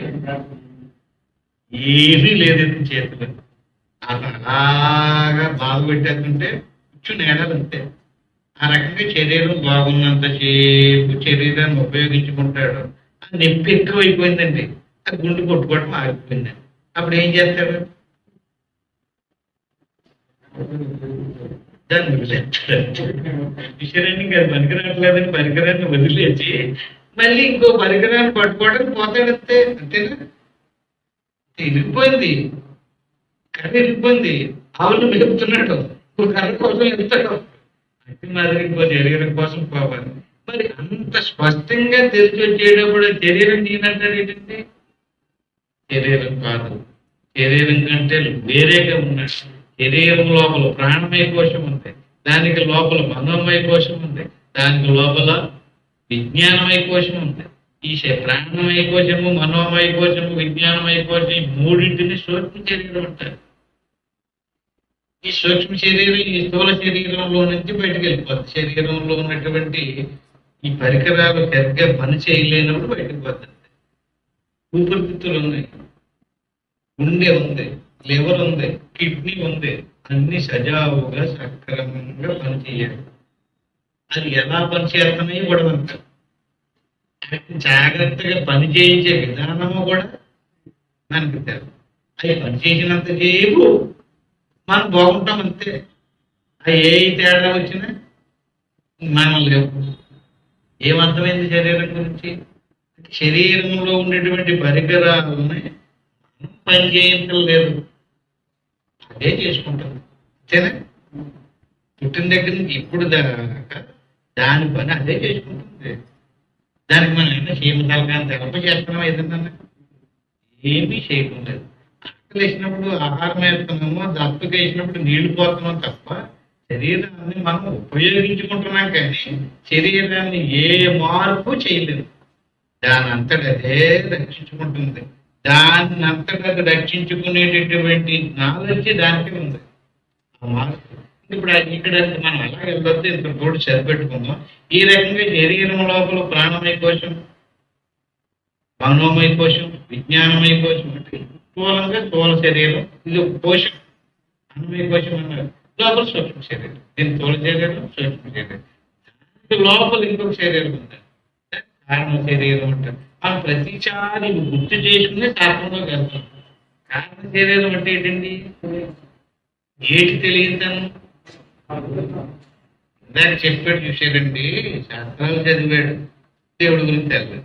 ఏమీ లేదు చేతులు. అతను అలాగా బాధ పెట్టేస్తుంటే కూర్చుని ఏడాలంతే. ఆ రకంగా శరీరం బాగున్నంతసేపు శరీరాన్ని ఉపయోగించుకుంటాడు. ఆ నొప్పి ఎక్కువైపోయిందండి, ఆ గుండు కొట్టుకోవడం ఆగిపోయిందండి. అప్పుడు ఏం చేస్తాడు? దాన్ని వదిలేస్తాడు. విషయాన్ని అది పనికిరావట్లేదని పరికరాన్ని వదిలేసి మళ్ళీ ఇంకో పరికరాన్ని పట్టుకోవడానికి పోతాడంతే. అంతేనా? ఇరిగిపోయింది, కర్ర ఇరిగిపోయింది, ఆవులు మెలుపుతున్నాడు, ఇంకో కర్ర కోసం వెళ్తాడు. అతి మాదిరి ఇంకో శరీరం కోసం పోవాలి. మరి అంత స్పష్టంగా తెలిసి వచ్చేటప్పుడు శరీరం నేనంటాడు ఏంటంటే శరీరం కాదు, శరీరం కంటే వేరేగా ఉన్నాడు. శరీరం లోపల ప్రాణమయ కోశం ఉంది, దానికి లోపల మనోమయ కోశం ఉంది, దానికి లోపల విజ్ఞానమయ కోశం ఉంది. ఈ ప్రాణమయ కోశము, మనోమయ కోశము, విజ్ఞానమయ కోశం, ఈ మూడింటిని సూక్ష్మ శరీరం అంటారు. ఈ సూక్ష్మ శరీరం ఈ స్థూల శరీరంలో నుంచి బయటకు వెళ్ళిపోతుంది. శరీరంలో ఉన్నటువంటి ఈ పరికరాలు సరిగ్గా పని చేయలేనప్పుడు బయటకు పోతుంది. ఊపిరితిత్తులు ఉన్నాయి, గుండె ఉంది, లివర్ ఉంది, కిడ్నీ ఉంది, అన్ని సజావుగా సక్రమంగా పనిచేయాలి. అది ఎలా పనిచేస్తున్నాయి కూడా అంటారు. జాగ్రత్తగా పని చేయించే విధానము కూడా మనకు తెలుసు. అవి పనిచేసినంతసేపు మనం బాగుంటాం అంతే. అవి ఏ తేడా వచ్చినా మనం లేవు. ఏమర్థమైంది శరీరం గురించి? శరీరంలో ఉండేటువంటి పరికరాలని పని చేయించడం లేదు, అదే చేసుకుంటుంది. అంతేనా? పుట్టిన దగ్గర నుంచి ఇప్పుడు దాకా దాని పని అదే చేసుకుంటుంది. దానికి మనం ఏమైనా క్షేమతలకాన్ని తెలప చేస్తున్నామా? ఏదన్నా ఏమీ చేయటం లేదు. ఆకలి వేసినప్పుడు ఆహారం వేస్తున్నామో, దప్పుగా వేసినప్పుడు నీళ్లు పోతున్నాం తప్ప శరీరాన్ని మనం ఉపయోగించుకుంటున్నాం, కానీ శరీరాన్ని ఏ మార్పు చేయలేదు. దాని అంతటా అదే రక్షించుకుంటుంది. దాన్ని అంతటా రక్షించుకునేటటువంటి నాలెడ్జ్ దానికి ఉంది. ఆ మార్పు ఇప్పుడు ఇక్కడ మనం అలా వెళ్ళొద్దు, ఇంత కూడా సరిపెట్టుకుందాం. ఈ రకంగా శరీరం లోపల ప్రాణమయ కోశం, మనోమయ కోశం, విజ్ఞానమయ కోశం అంటే స్థూలంగా స్థూల శరీరం, ఇది కోశం. అన్నమయ కోశం అన్నారు, లోపల సూక్ష్మ శరీరం. దీని స్థూల శరీరం, సూక్ష్మ శరీరం. లోపల ఇంకొక శరీరం ఉంది, కారణ శరీరం అంటారు. మనం ప్రతిసారి గుర్తు చేసుకునే శాస్త్రంలోకి వెళ్తాం. కారణ శరీరం అంటే ఏంటండి? ఏటి తెలియతాను దాన్ని చెప్పాడు చూసాడండి. శాస్త్రాలు చదివాడు, దేవుడి గురించి తెలియదు.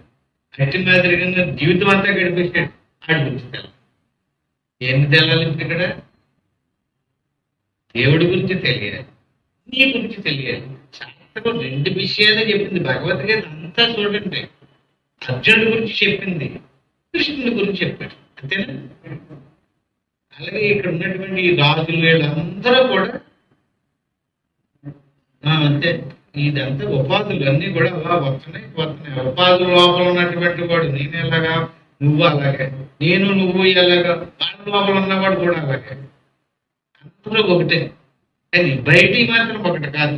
అట్టి మాదిరిగా జీవితం అంతా గడిపేశాడు, ఆడి గురించి తెలియదు. ఏమి తెలాలి ఇప్పుడు ఇక్కడ? దేవుడి గురించి తెలియాలి, నీ గురించి తెలియాలి. శాస్త్రం రెండు విషయాలే చెప్పింది. భగవద్గీత అంతా చూడండి, అర్జునుడి గురించి చెప్పింది, కృష్ణుడి గురించి చెప్పాడు. అంతేనా? అలాగే ఇక్కడ ఉన్నటువంటి రాజులు వీళ్ళందరూ కూడా అంతే. ఇదంతా ఉపాధులు అన్నీ కూడా అలా వస్తున్నాయి పోతున్నాయి. ఉపాధుల లోపల ఉన్నటువంటి వాడు నేను ఎలాగా, నువ్వు అలాగే, నేను నువ్వు ఎలాగా, వాళ్ళ లోపల ఉన్నవాడు కూడా అలాగే. అందరూ ఒకటే, కానీ బయటికి మాత్రం ఒకటి కాదు.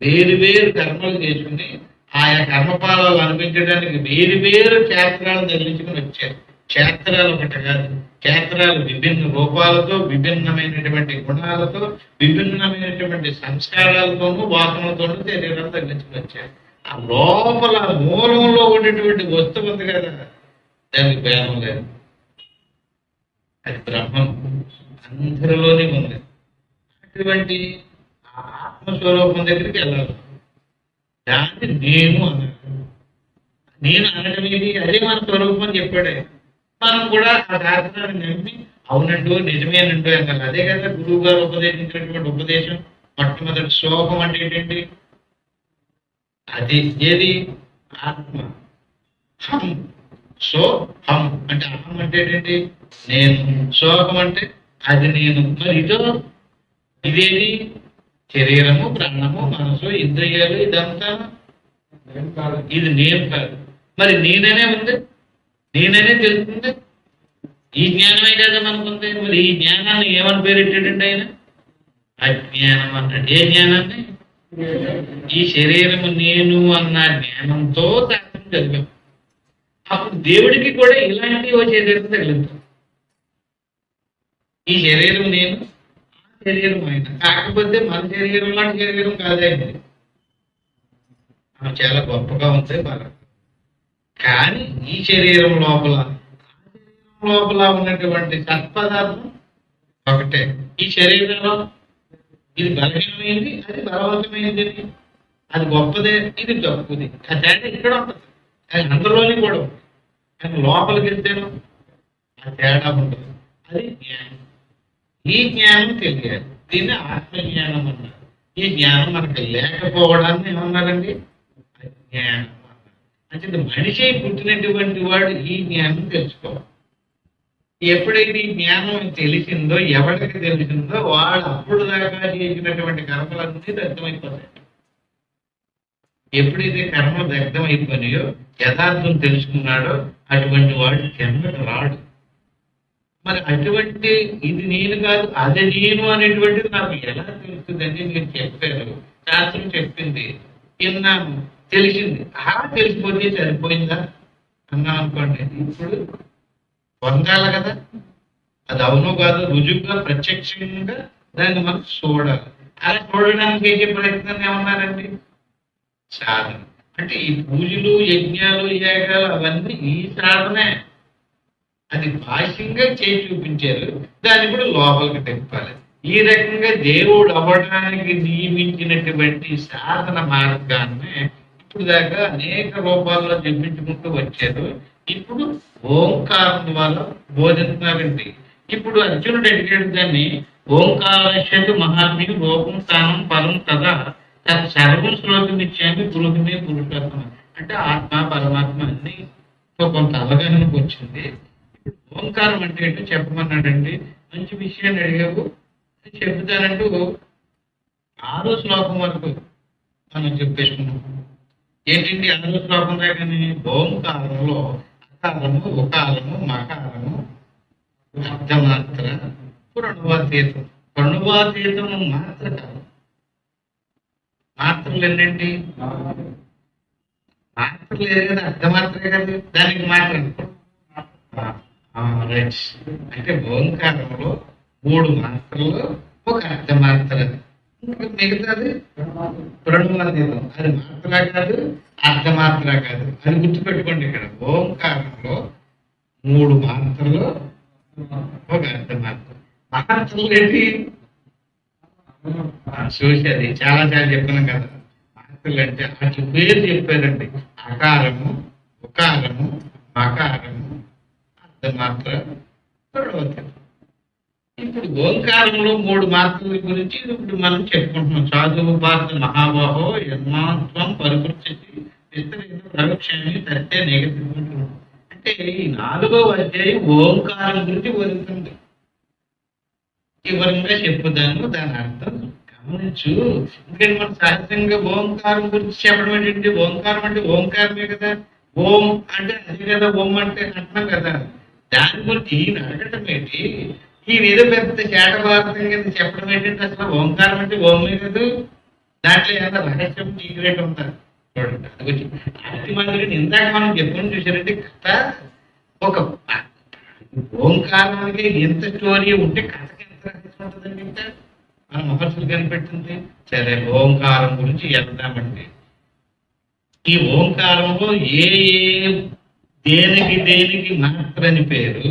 వేరు వేరు కర్మలు చేసుకుని ఆయా కర్మఫలాలు అనిపించడానికి వేరు వేరు క్షేత్రాలు నిర్మించుకుని వచ్చారు. క్షేత్రాలు ఒకటి కాదు, క్షేత్రాలు విభిన్న రూపాలతో, విభిన్నమైనటువంటి గుణాలతో, విభిన్నమైనటువంటి సంస్కారాలతోనూ వాసనలతోనూ శరీరాలు తగ్గించుకుని వచ్చారు. ఆ లోపల మూలంలో ఉండేటువంటి వస్తువు ఉంది కదా, దానికి భేదం లేదు. అది బ్రహ్మం అందరిలోనే ఉంది. అటువంటి ఆత్మస్వరూపం దగ్గరికి వెళ్ళాలి. దాన్ని నేను అన్నాడు. నేను అనడం ఏంటి? అదే మన స్వరూపం అని చెప్పాడే. మనం కూడా ఆ శాస్త్రాన్ని నమ్మి అవునంటూ నిజమేనంటూ అన్నారు. అదే కదా గురువు గారు ఉపదేశించినటువంటి ఉపదేశం. మొట్టమొదటి శ్లోకం అంటే ఏంటండి? అది ఏది? ఆత్మ. హం సోహం అంటే అహం అంటే ఏంటండి నేను, సోహం అంటే అది నేను. మరి ఇదేది శరీరము, ప్రాణము, మనసు, ఇంద్రియాలు, ఇదంతా ఇది నేను కాదు. మరి నేననే ఉంది, నేననే తెలుస్తుంది. ఈ జ్ఞానమే కదా మనకుంది. మరి ఈ జ్ఞానాన్ని ఏమని పేరెట్టాడండి ఆయన? అజ్ఞానం అన్నాడు. ఏ జ్ఞానాన్ని? ఈ శరీరము నేను అన్న జ్ఞానంతో శాస్త్రం చదివాం. అప్పుడు దేవుడికి కూడా ఇలాంటి ఓ శరీరం తగిలింది. ఈ శరీరం నేను, ఆ శరీరం ఆయన. కాకపోతే మన శరీరం లాంటి శరీరం కాదండి, చాలా గొప్పగా ఉంది బాగా. కానీ ఈ శరీరం లోపల, లోపల ఉన్నటువంటి సత్పదార్థం ఒకటే. ఈ శరీరంలో ఇది బలహీనమైంది, అది బలవంతమైంది, అది గొప్పదే, ఇది తక్కువది. ఆ తేడా ఇక్కడ ఉంటుంది, అది అందరిలోని కూడా ఉంటుంది. కానీ లోపలికి వెళ్తేనో ఆ తేడా ఉంటుంది. అది జ్ఞానం. ఈ జ్ఞానం తెలియాలి. దీన్ని ఆత్మజ్ఞానం అన్నారు. ఈ జ్ఞానం మనకు లేకపోవడాన్ని ఏమన్నారండి? అజ్ఞానం అన్నారు. అంటే మనిషి పుట్టినటువంటి వాడు ఈ జ్ఞానం తెలుసుకోవాలి. ఎప్పుడైతే ఈ జ్ఞానం తెలిసిందో, ఎవరికి తెలిసిందో వాడు అప్పుడు దాకా చేసినటువంటి కర్మలన్నీ దగ్ధమైపోతాయి. ఎప్పుడైతే కర్మలు దగ్ధమైపోయినాయో, యథార్థం తెలుసుకున్నాడో అటువంటి వాడు జన్మకు రాడు. మరి అటువంటి ఇది నేను కాదు, అది నేను అనేటువంటిది నాకు ఎలా తెలుస్తుందండి? మీరు చెప్పారు, శాస్త్రం చెప్పింది, విన్నాము, తెలిసింది. తెలిసిపోతే సరిపోయిందా అన్నాం అనుకోండి. ఇప్పుడు పొందాలి కదా, అది అవునో కాదు రుజువుగా ప్రత్యక్షంగా దాన్ని మనం చూడాలి. అలా చూడడానికి చేసే ప్రయత్నం ఏమన్నారండి? సాధన. అంటే ఈ పూజలు, యజ్ఞాలు, యాగాలు అవన్నీ ఈ సాధనే. అది బాహ్యంగా చేసి చూపించారు, దాన్ని కూడా లోపలికి తెప్పాలి. ఈ రకంగా దేవుడు అవ్వడానికి నియమించినటువంటి సాధన మార్గాన్ని ఇప్పుడు దాకా అనేక రూపాల్లో జపించుకుంటూ వచ్చారు. ఇప్పుడు ఓంకారం ద్వారా బోధిస్తున్నారండి. ఇప్పుడు అర్జునుడు అడిగాడు దాన్ని, ఓంకారస్యతు మహాత్మ్యం రూపం స్థానం పరం కదా సర్వం శ్లోకం ఇచ్చాము గృహిణి పురుషోత్తమ. అంటే ఆత్మ పరమాత్మ అన్ని కొంత అవగాహనకు వచ్చింది. ఓంకారం అంటే ఏంటో చెప్పమన్నాడండి. మంచి విషయాన్ని అడిగావు, చెబుతానంటూ 6వ శ్లోకం వరకు మనం చెప్పేసుకున్నాం. ఏంటండి 6వ శ్లోకం దాకానే? ఓంకారంలో అకారము, ఉకారము, మకారము, అర్ధమాత్ర, ప్రణవాతీతం. ప్రణవాతీతము మాత్ర కాదు. మాత్రలు ఎన్నండి? మాత్రలు లేదు కదా, అర్ధమాత్రే కదా, దానికి మాత్ర అనుకో. అంటే ఓంకారంలో 3 మాత్రలు, ఒక అర్ధమాత్ర, ఇంకా మిగతాది ప్రణవాతీతం. అది మాత్ర కాదు, అర్ధమాత్ర కాదు. అది గుర్తుపెట్టుకోండి. ఇక్కడ ఓంకారంలో 3 మాత్రలు, ఒక అర్ధమాత్ర. మాత్రలు ఏంటి? చూసి అది చాలా చెప్పినాం కదా. మాత్రలు అంటే అటు పేరు చెప్పారండి. అకారము, ఉకారము, మకారము, అర్ధమాత్ర, ప్రణవాతీతం. ఇప్పుడు ఓంకారంలో 3 మాత్రల గురించి ఇప్పుడు మనం చెప్పుకుంటున్నాం. సాధువు పాత్ర మహాబాహో యన్మాత్వం పరికృతి ప్రవక్ష్యాన్ని తట్టే నేగతికుంటున్నాం. అంటే ఈ 4వ అధ్యాయం ఓంకారం గురించి బోధిస్తుంది. వివరంగా చెప్పుదాను, దాని అర్థం గమనించు. ఎందుకంటే మనం సహజంగా ఓంకారం గురించి చెప్పడం ఏంటంటే, ఓంకారం అంటే ఓంకారమే కదా. ఓం అంటే అదే కదా, ఓం అంటే అంటున్నాం కదా. దాని గురించి ఈయన అడగటం ఏంటి? ఈయన ఏదో పెద్ద చేట భారతం కింద చెప్పడం ఏంటంటే, అసలు ఓంకారం అంటే ఓమే కదా, దాంట్లో ఏదైనా రహస్యం సీక్రెట్ ఉందా చూడండి. అది గురించి అతి మందిని ఇందాక మనం చెప్పుకొని చూసారంటే కథ. ఒక ఓంకారానికి ఎంత స్టోరీ ఉంటే కథకి ఎంత రహస్యం ఉంటుందండి. ఇంకా మన మహర్షులు కనిపెట్టింది. సరే, ఓంకారం గురించి వెళ్దామండి. ఈ ఓంకారంలో ఏ దేనికి దేనికి మాత్ర అని పేరు.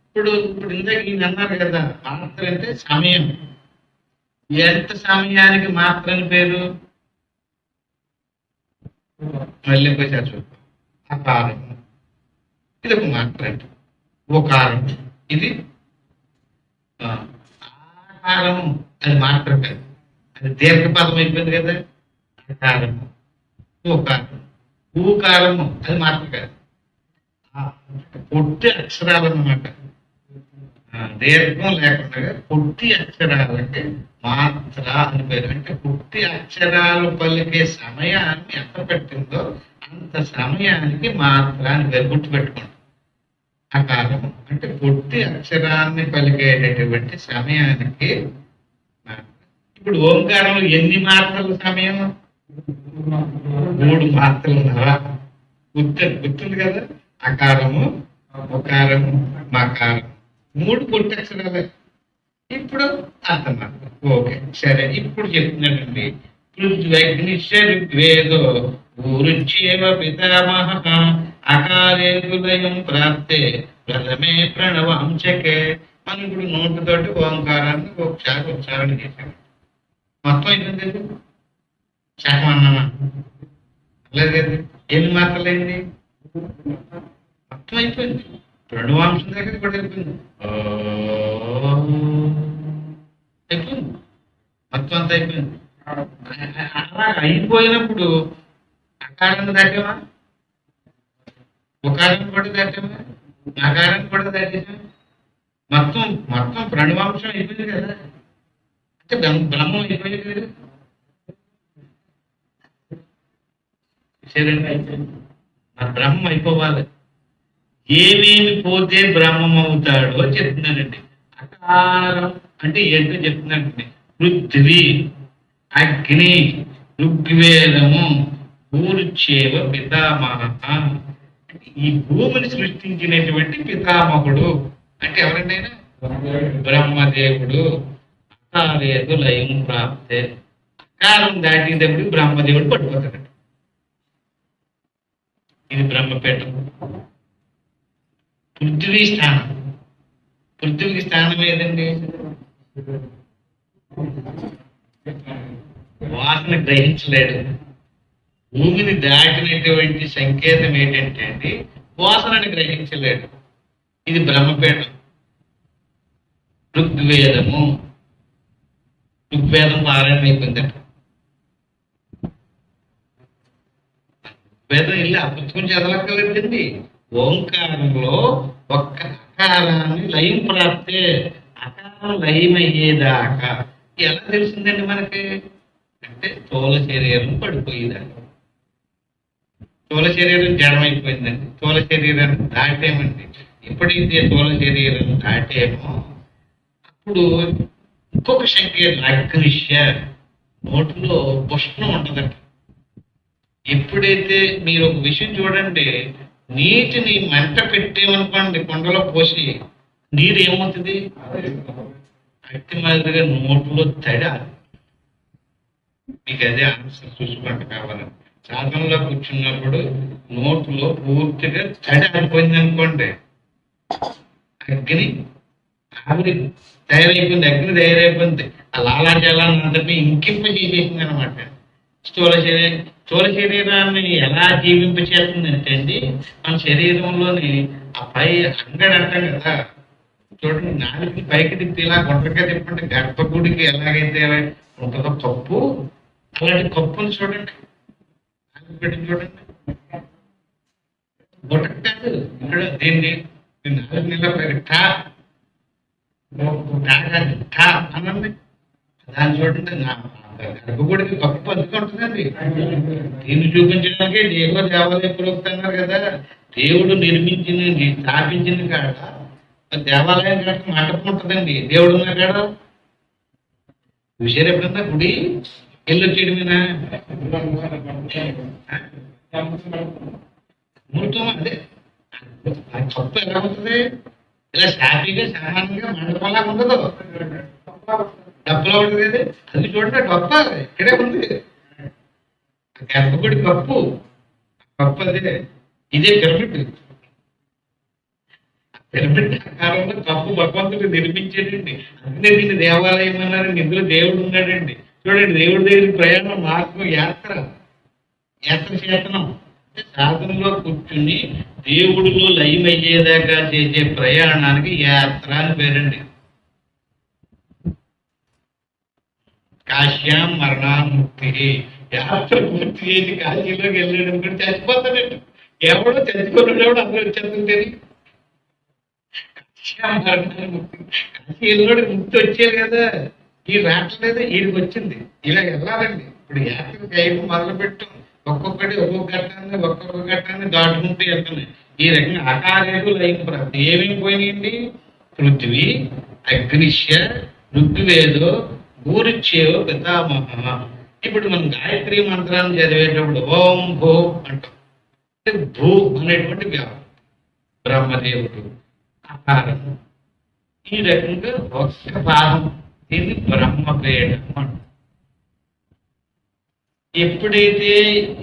ఇప్పుడు ఇందాక ఈయన అన్నారు కదా, మాత్ర అంటే సమయం. ఎంత సమయానికి మాత్ర అని పేరు? మళ్ళీ ఇంకోసారి చూద్దాం. అకారం, ఇది ఒక మాత్ర అంటే. ఓకారం, ఇది ఆకారము, అది మాత్ర కాదు, అది దీర్ఘపదం అయిపోయింది కదా. అకారము, ఓకారం, ఊకారము, అది మాత్ర కాదు. పొట్టి అక్షరాలు అన్నమాట. దీర్ఘం లేకుండా పొట్టి అక్షరాలకి మాత్ర అని పేరు. అంటే పొట్టి అక్షరాలు పలికే సమయాన్ని ఎంత పెట్టిందో అంత సమయానికి మాత్ర అని పేరు. గుర్తుపెట్టుకోండి. అకారం అంటే పొట్టి అక్షరాన్ని పలికేటటువంటి సమయానికి మాత్ర. ఇప్పుడు ఓంకారంలో ఎన్ని మాత్రల సమయం? 3 మాత్రలున్నర. గుర్తుంది కదా. అకారము, ఉకారము, మకారం 3 పొట్టి అక్షరాలే. ఇప్పుడు అర్థమాట. ఓకే సరే. ఇప్పుడు చెప్తున్నానండి. పృథ్వగ్నిశ్చ ఋగ్వేదో ఊరుచ్యేవ పితామహ అకారేతులయం ప్రాప్తే ప్రథమే ప్రణవాంశకే. మనం ఇప్పుడు నోటితోటి ఓంకారాన్ని ఒకసారి ఉచ్చారణ చేశాం. మొత్తం అయిపోయింది. శాఖమన్నామా లేదు కదా. ఎన్ని మాత్రలైంది? మొత్తం అయిపోయింది. ప్రణవాంశం దగ్గర కూడా అయిపోయింది. అయిపోయింది. మొత్తం అంతా అయిపోయింది. అలా అయిపోయినప్పుడు అకారాన్ని దాటామా, ఉకారాన్ని కూడా దాటామా, నకారాన్ని కూడా దాటేమా. మొత్తం మొత్తం ప్రణవాంశం అయిపోయింది కదా. అంటే బ్రహ్మం అయిపోయింది కదా. శరీరం అయిపోయింది. ఆ బ్రహ్మం అయిపోవాలి. ఏమేమి పోతే బ్రహ్మం అవుతాడో చెప్తున్నానండి. అకారం అంటే ఏంటో చెప్తున్నానండి. పృథ్వీ, అగ్ని, ఋగ్వేదము, ఊర్చేవ పితామహ. ఈ భూమిని సృష్టించినటువంటి పితామహుడు అంటే ఎవరండి? బ్రహ్మదేవుడు. అకారేతు లయం ప్రాప్తే. అకారం దాటినప్పుడు బ్రహ్మదేవుడు పడిపోతాడు. ఇది బ్రహ్మపీఠం. పృథ్వీ స్థానం. పృథ్వీకి స్థానం ఏదండి? వాసన గ్రహించలేడు. భూమిని దాటినటువంటి సంకేతం ఏంటంటే అండి, వాసనని గ్రహించలేడు. ఇది బ్రహ్మపీఠం. ఋగ్వేదము. ఋగ్వేదం పారాయణ అయిపోయిందట. వేదం వెళ్ళి ఆ పుస్తకం చదవక్కర్లేదండి. ఓంకారంలో ఒక్క అకారాన్ని లయం ప్రాప్తే. అకారం లయమయ్యేదాకా ఎలా తెలిసిందండి మనకి? అంటే స్థూల శరీరం పడిపోయేదాకా. స్థూల శరీరం జడమైపోయిందండి. స్థూల శరీరాన్ని దాటేమండి. ఎప్పుడైతే స్థూల శరీరం దాటేమో అప్పుడు ఇంకొక సంకేతం అగ్నిశ్య. నోటిలో ఉష్ణం ఉంటుందండి. ఎప్పుడైతే మీరు ఒక విషయం చూడండి, నీటిని మంట పెట్టేమనుకోండి, కొండలో పోసి నీరు ఏమవుతుంది? అట్టి మాదిరిగా నోట్లో తడి. మీకు అదే ఆన్సర్ చూసుకుంట కావాలని. సాధనలో కూర్చున్నప్పుడు నోట్లో పూర్తిగా తడి ఆరిపోయింది అనుకోండి, అగ్ని ఆవిరి తయారైపోయింది. అగ్ని తయారైపోయింది. ఆ లాలాజలాన్ని అంతటి ఇంకింప చేసేసింది అనమాట. స్థూల శరీరాన్ని ఎలా జీవింపచేస్తుందంటే అండి, మన శరీరంలోని ఆ పై అంగడి అంటాం కదా. చూడండి, నాలుగు పైకి తిప్పి ఇలా గుండ్రగా తిప్పండి. గర్భగుడికి ఎలాగైతే ఉంటుందో కప్పు, అలాంటి కప్పుని చూడండి. నాలుగు పెట్టి చూడండి. గుట్టకు కాదు, ఇక్కడ దీన్ని నాలుగు నెలల పైకి ఠా ఠా అనండి. దాన్ని చూడండి. గర్భగుడికి కప్పు అందుకు ఉంటుందండి. దీన్ని చూపించడానికి దేవ దేవాలయ పురోక్తన్నారు కదా. దేవుడు నిర్మించిన స్థాపించిన కాడ దేవాలయం కాడ మంటపం ఉంటుందండి. దేవుడు ఉన్న కాడ విషయం ఎప్పుడన్నా గుడి వెళ్ళొచ్చేయడం మీద ముహూర్తం. అదే కప్పు ఎలా ఉంటుంది? ఇలా హ్యాపీగా సమానంగా మండపంలాగా ఉండదు. డబ్బులో ఉంటుంది కదా, అది చూడండి. డబ్బ ఇక్కడే ఉంది. గర్భగుడి కప్పు. కప్పు అదే. ఇదే పిరమిడ్. పిరమిడ్ ఆకారంలో కప్పు భగవంతుడు నిర్మించేటండి. అందుకే దీన్ని దేవాలయం అన్నారండి. ఇందులో దేవుడు ఉన్నాడండి. చూడండి, దేవుడి దగ్గరికి ప్రయాణం, మార్గం, యాత్ర చేతనం. సాధనలో కూర్చుని దేవుడిలో లయమయ్యేదాకా చేసే ప్రయాణానికి యాత్ర అని పేరండి. కాశ్యాం మరణాముక్తి. యాత్ర పూర్తి చేసి కాశీలోకి వెళ్ళాడు అనుకుంటే చచ్చిపోతాడండి. ఎవడో చచ్చిపోతున్నాడు అందరూ వచ్చేస్తుంటే కాశీ వెళ్ళినోడికి ముక్తి వచ్చేది కదా, ఈ రావట్లేదు వీడికి వచ్చింది. ఇలా వెళ్ళాలండి. ఇప్పుడు యాత్రకు అయ్యి మొదలు పెట్టాం, ఒక్కొక్క ఘట్టాన్ని దాటుకుంటూ వెళ్తున్నాయి. ఈ రకంగా అకార్యకు లైన్ ప్రాప్తి ఏమేమి పోయినాయండి? పృథ్వీ, అగ్నిశ్య, ఋగ్వేదో, భూరిచ్యేవో పితామహ. ఇప్పుడు మనం గాయత్రి మంత్రాన్ని చదివేటప్పుడు ఓం భూ అంటాం. భూ అనేటువంటి వ్యాపారం, బ్రహ్మదేవుడు ఆకారం. ఈ రకంగా ఒక్క భాగం, ఇది బ్రహ్మపీఠం అంటాం. ఎప్పుడైతే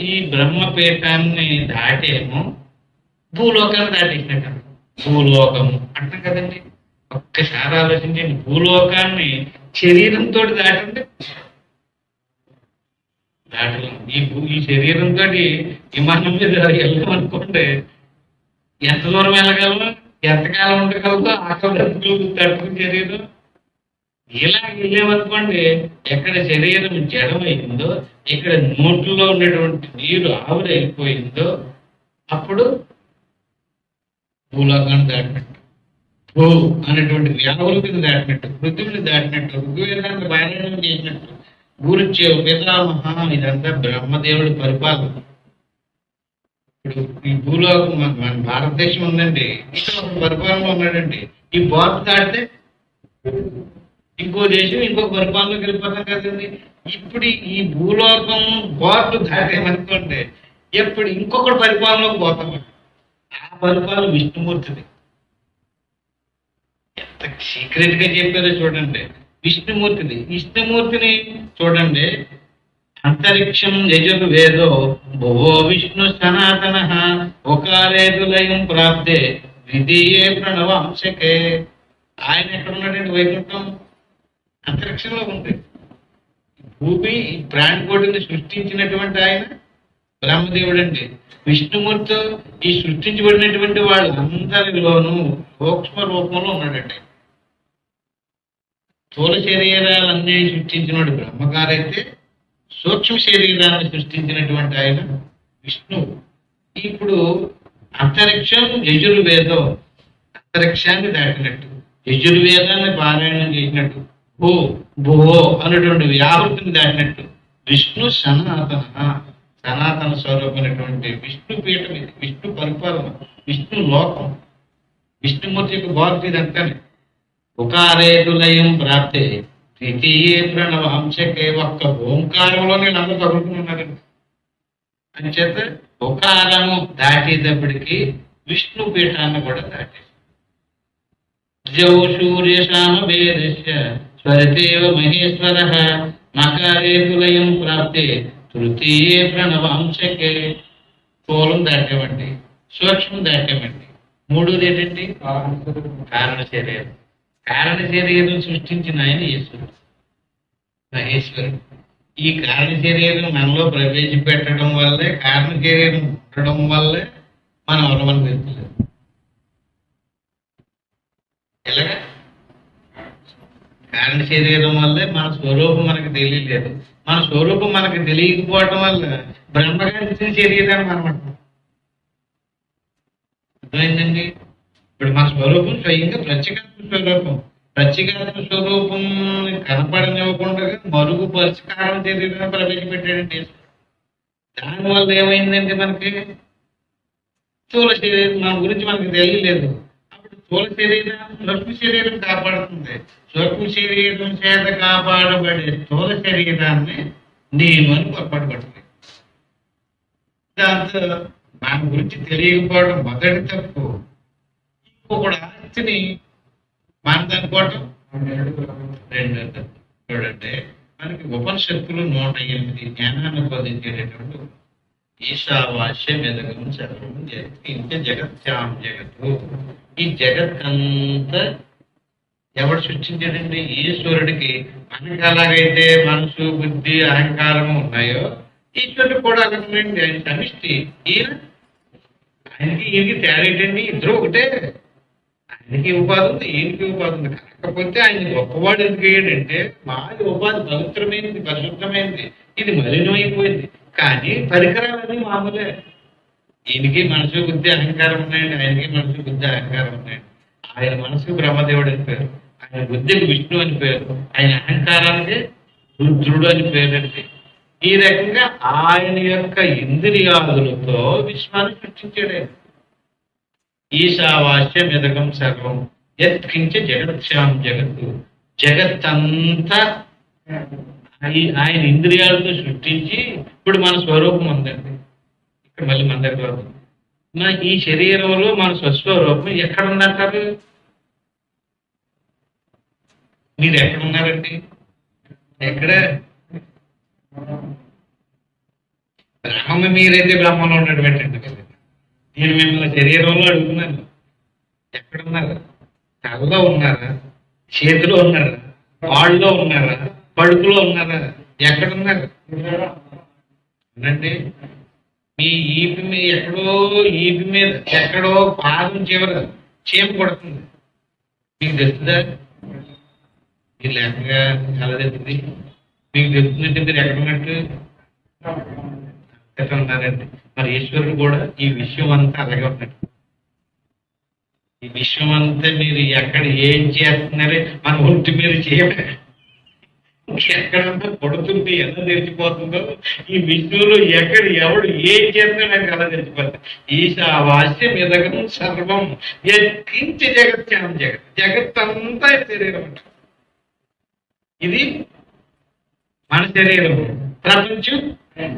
ఈ బ్రహ్మపీఠాన్ని దాటేమో భూలోకాన్ని దాటేసినట్టు. భూలోకము అంటాం కదండి. ఒక్కసారి ఆలోచించండి, భూలోకాన్ని శరీరంతో దాటండి, దాటలేం. ఈ శరీరంతో విమానం మీద వెళ్ళామనుకోండి, ఎంత దూరం వెళ్ళగలము, ఎంతకాలం ఉండగలదో ఆకలి తట్టుకుని శరీరం. ఇలా వెళ్ళామనుకోండి, ఎక్కడ శరీరం జడమైందో, ఇక్కడ నోట్లో ఉన్నటువంటి నీరు ఆవిరైపోయిందో, అప్పుడు భూలోకాన్ని దాటినట్టు. భూ అనేటువంటి వ్యాధుల కింద దాటినట్టు, పృథ్వీని దాటినట్టు, ఋగ్వేదాన్ని పారాయణం చేసినట్టు. గురుచే పితామహ, ఇదంతా బ్రహ్మదేవుడి పరిపాలన. ఇప్పుడు ఈ భూలోకం మన భారతదేశం ఉందండి, ఇక్కడ ఒక పరిపాలనలో ఉన్నాడండి. ఈ బార్డర్ దాటితే ఇంకో దేశం ఇంకొక పరిపాలనలోకి వెళ్ళిపోతాం కదండి. ఇప్పుడు ఈ భూలోకం బార్డర్ దాటేమనుకోండి, ఎప్పుడు ఇంకొకటి పరిపాలనలోకి పోతామండి. ఆ పరిపాలన విష్ణుమూర్తిది. ఎంత సీక్రెట్ గా చెప్పారో చూడండి. విష్ణుమూర్తిని చూడండి. అంతరిక్షం యజుర్వేదో భువో విష్ణు సనాతన ఒకారేతు లయం ప్రాప్తే ద్వితీయే ప్రణవాంశకే. ఆయన ఎక్కడ ఉన్నాడండి? వైకుంఠం అంతరిక్షంలో ఉంది. భూమి ఈ ప్రాణికోటిని సృష్టించినటువంటి ఆయన బ్రహ్మదేవుడు అండి. విష్ణుమూర్తి ఈ సృష్టించబడినటువంటి వాళ్ళందరిలోనూ సూక్ష్మ రూపంలో ఉన్నాడండి. స్థూల శరీరాలన్నీ సృష్టించినటువంటి బ్రహ్మగారైతే, సూక్ష్మ శరీరాన్ని సృష్టించినటువంటి ఆయన విష్ణువు. ఇప్పుడు అంతరిక్షం యజుర్వేదం, అంతరిక్షాన్ని దాటినట్టు, యజుర్వేదాన్ని పారాయణం చేసినట్టు, భూ భువో అనేటువంటి వ్యాహృతిని దాటినట్టు, విష్ణు సనాతన స్వరూపమైనటువంటి విష్ణు పీఠం ఇది, విష్ణు పరిపాలన, విష్ణు లోకం, విష్ణుమూర్తి యొక్క బాధ్యత ఇదంతానే. ఉకారేతులయం ప్రాప్తే ద్వితీయే ప్రణవాంశకే. ఒక్క ఓంకారంలో నేను అందరూ తగులుకున్నారండి. అంచేత ఉకారము దాటేటప్పటికి విష్ణు పీఠాన్ని కూడా దాటేసి జౌ సూర్యశామ వేదస్య స్వరతేవ మహేశ్వర మకారేతులయం ప్రాప్తే తృతీయే ప్రణవాంశకే. స్థూలం దాటామండి, సూక్ష్మం దాటామండి. మూడోది ఏంటండి? కారణ శరీరం. కారణ శరీరం సృష్టించిన ఆయన ఈశ్వరుడు, మహేశ్వరుడు. ఈ కారణ శరీరం మనలో ప్రవేశపెట్టడం వల్లే, కారణ శరీరం ఉండడం వల్లే మనం ఎవరమని తెలుసుకోలేదు. ఎలాగా? కారణ శరీరం వల్లే మన స్వరూపం మనకు తెలియలేదు. మన స్వరూపం మనకు తెలియకపోవటం వల్ల బ్రహ్మగారి శరీరాన్ని మనం అంటాం. అర్థమైందండి? ఇప్పుడు మన స్వరూపం స్వయంగా ప్రత్యేకాత్మ స్వరూపం. ప్రత్యేకాత్మ స్వరూపం కనపడనివ్వకుండా మరుగుపరిచి కారణ శరీరాన్ని ప్రవేశపెట్టాడండి. దానివల్ల ఏమైందంటే మనకి స్థూల శరీరం మన గురించి మనకు తెలియలేదు. అప్పుడు స్థూల శరీరం సూక్ష్మ శరీరం కాపాడుతుంది. సూక్ష్మ శరీరం చేత కాపాడబడే స్థూల శరీరాన్ని నేను అని పొరపాటు పడుతుంది. దాంతో మన గురించి తెలియకపోవడం మొదటి తప్పు. ఇంకొకటి ఆస్తిని మనదనుకోవటం రెండో తప్పు. చూడండి, మనకి ఉపనిషత్తులు 108 జ్ఞానాన్ని బోధించేటటువంటి ఈశావాస్యం ఎదగం సర్వం ఇంత జగత్యాం జగత్తు. ఈ జగత్తంతా ఎవడు సృష్టించాడండి? ఈశ్వరుడికి. మనకి ఎలాగైతే మనసు, బుద్ధి, అహంకారము ఉన్నాయో ఈశ్వరుడు కూడా అలాగండి. ఆయన సమిష్టి. ఆయనకి ఈయనకి తేడా ఏంటండి? ఇద్దరు ఒకటే. ఆయనకి ఉపాధి ఉంది, ఈయనకి ఉపాధి ఉంది. కాకపోతే ఆయన గొప్పవాడు ఎందుకు అయ్యాడంటే మాది ఉపాధి పవిత్రమైంది, పరిశుద్ధమైంది, ఇది మలినమైపోయింది. కానీ పరికరాలన్నీ మామూలే. ఈయనకి మనసు బుద్ధి అహంకారం ఉన్నాయండి, ఆయనకి మనసు బుద్ధి అహంకారం ఉన్నాయండి. ఆయన మనసుకు బ్రహ్మదేవుడు అని పేరు, ఆయన బుద్ధికి విష్ణు అని పేరు, ఆయన అహంకారానికి రుద్రుడు అని పేరండి. ఈ రకంగా ఆయన యొక్క ఇంద్రియాదులతో విశ్వాన్ని సృష్టించాడు ఆయన. ఈశావాస్యం ఎదగం సర్వం యత్కించ జగత్యాం జగత్తు, జగత్తంతా ఆయన ఇంద్రియాలతో సృష్టించి ఇప్పుడు మన స్వరూపం ఉందండి. ఇక్కడ మళ్ళీ మన దగ్గర వస్తుంది. మన ఈ శరీరంలో మన స్వస్వరూపం ఎక్కడ ఉందంటారు? మీరు ఎక్కడ ఉన్నారండి? ఎక్కడ? బ్రహ్మ మీరైతే బ్రహ్మలో ఉన్నాడు పెట్టండి. నేను మిమ్మల్ని శరీరంలో అడుగుతున్నాను, ఎక్కడున్నారు? తలలో ఉన్నారా? చేతిలో ఉన్నారా? కాళ్ళలో ఉన్నారా? కడుపులో ఉన్నారా? ఎక్కడున్నారు? అనండి. మీ ఈపి మీద ఎక్కడో, ఈపి మీద ఎక్కడో పాదం చివర చీమ కొడుతుంది, మీకు తెలుస్తుందా? మీరు లేకుండా ఎలా తెలుస్తుంది? మీకు తెలుస్తుందంటే మీరు ఎక్కడున్నట్టు ఎక్కడ ఉన్నారండి. మరి ఈశ్వరుడు కూడా ఈ విషయం అంతా అలాగే ఉన్నాడు. ఈ విషయం అంతా మీరు ఎక్కడ ఏం చేస్తున్నారే మన ఒంటి మీద చేయమే, ఎక్కడన్నా కొడుతుంటే ఎలా తెలిసిపోతుందో ఈ విష్ణువులో ఎక్కడ ఎవడు ఏం చేస్తున్నాడు నాకు అలా తెలిసిపోతుంది. ఈశావాస్యం ఎదగం సర్వం యత్కించ జగత్యాం జగత్, జగత్తంతా శరీరం అంట. ఇది మన శరీరం, ప్రపంచం ఆయన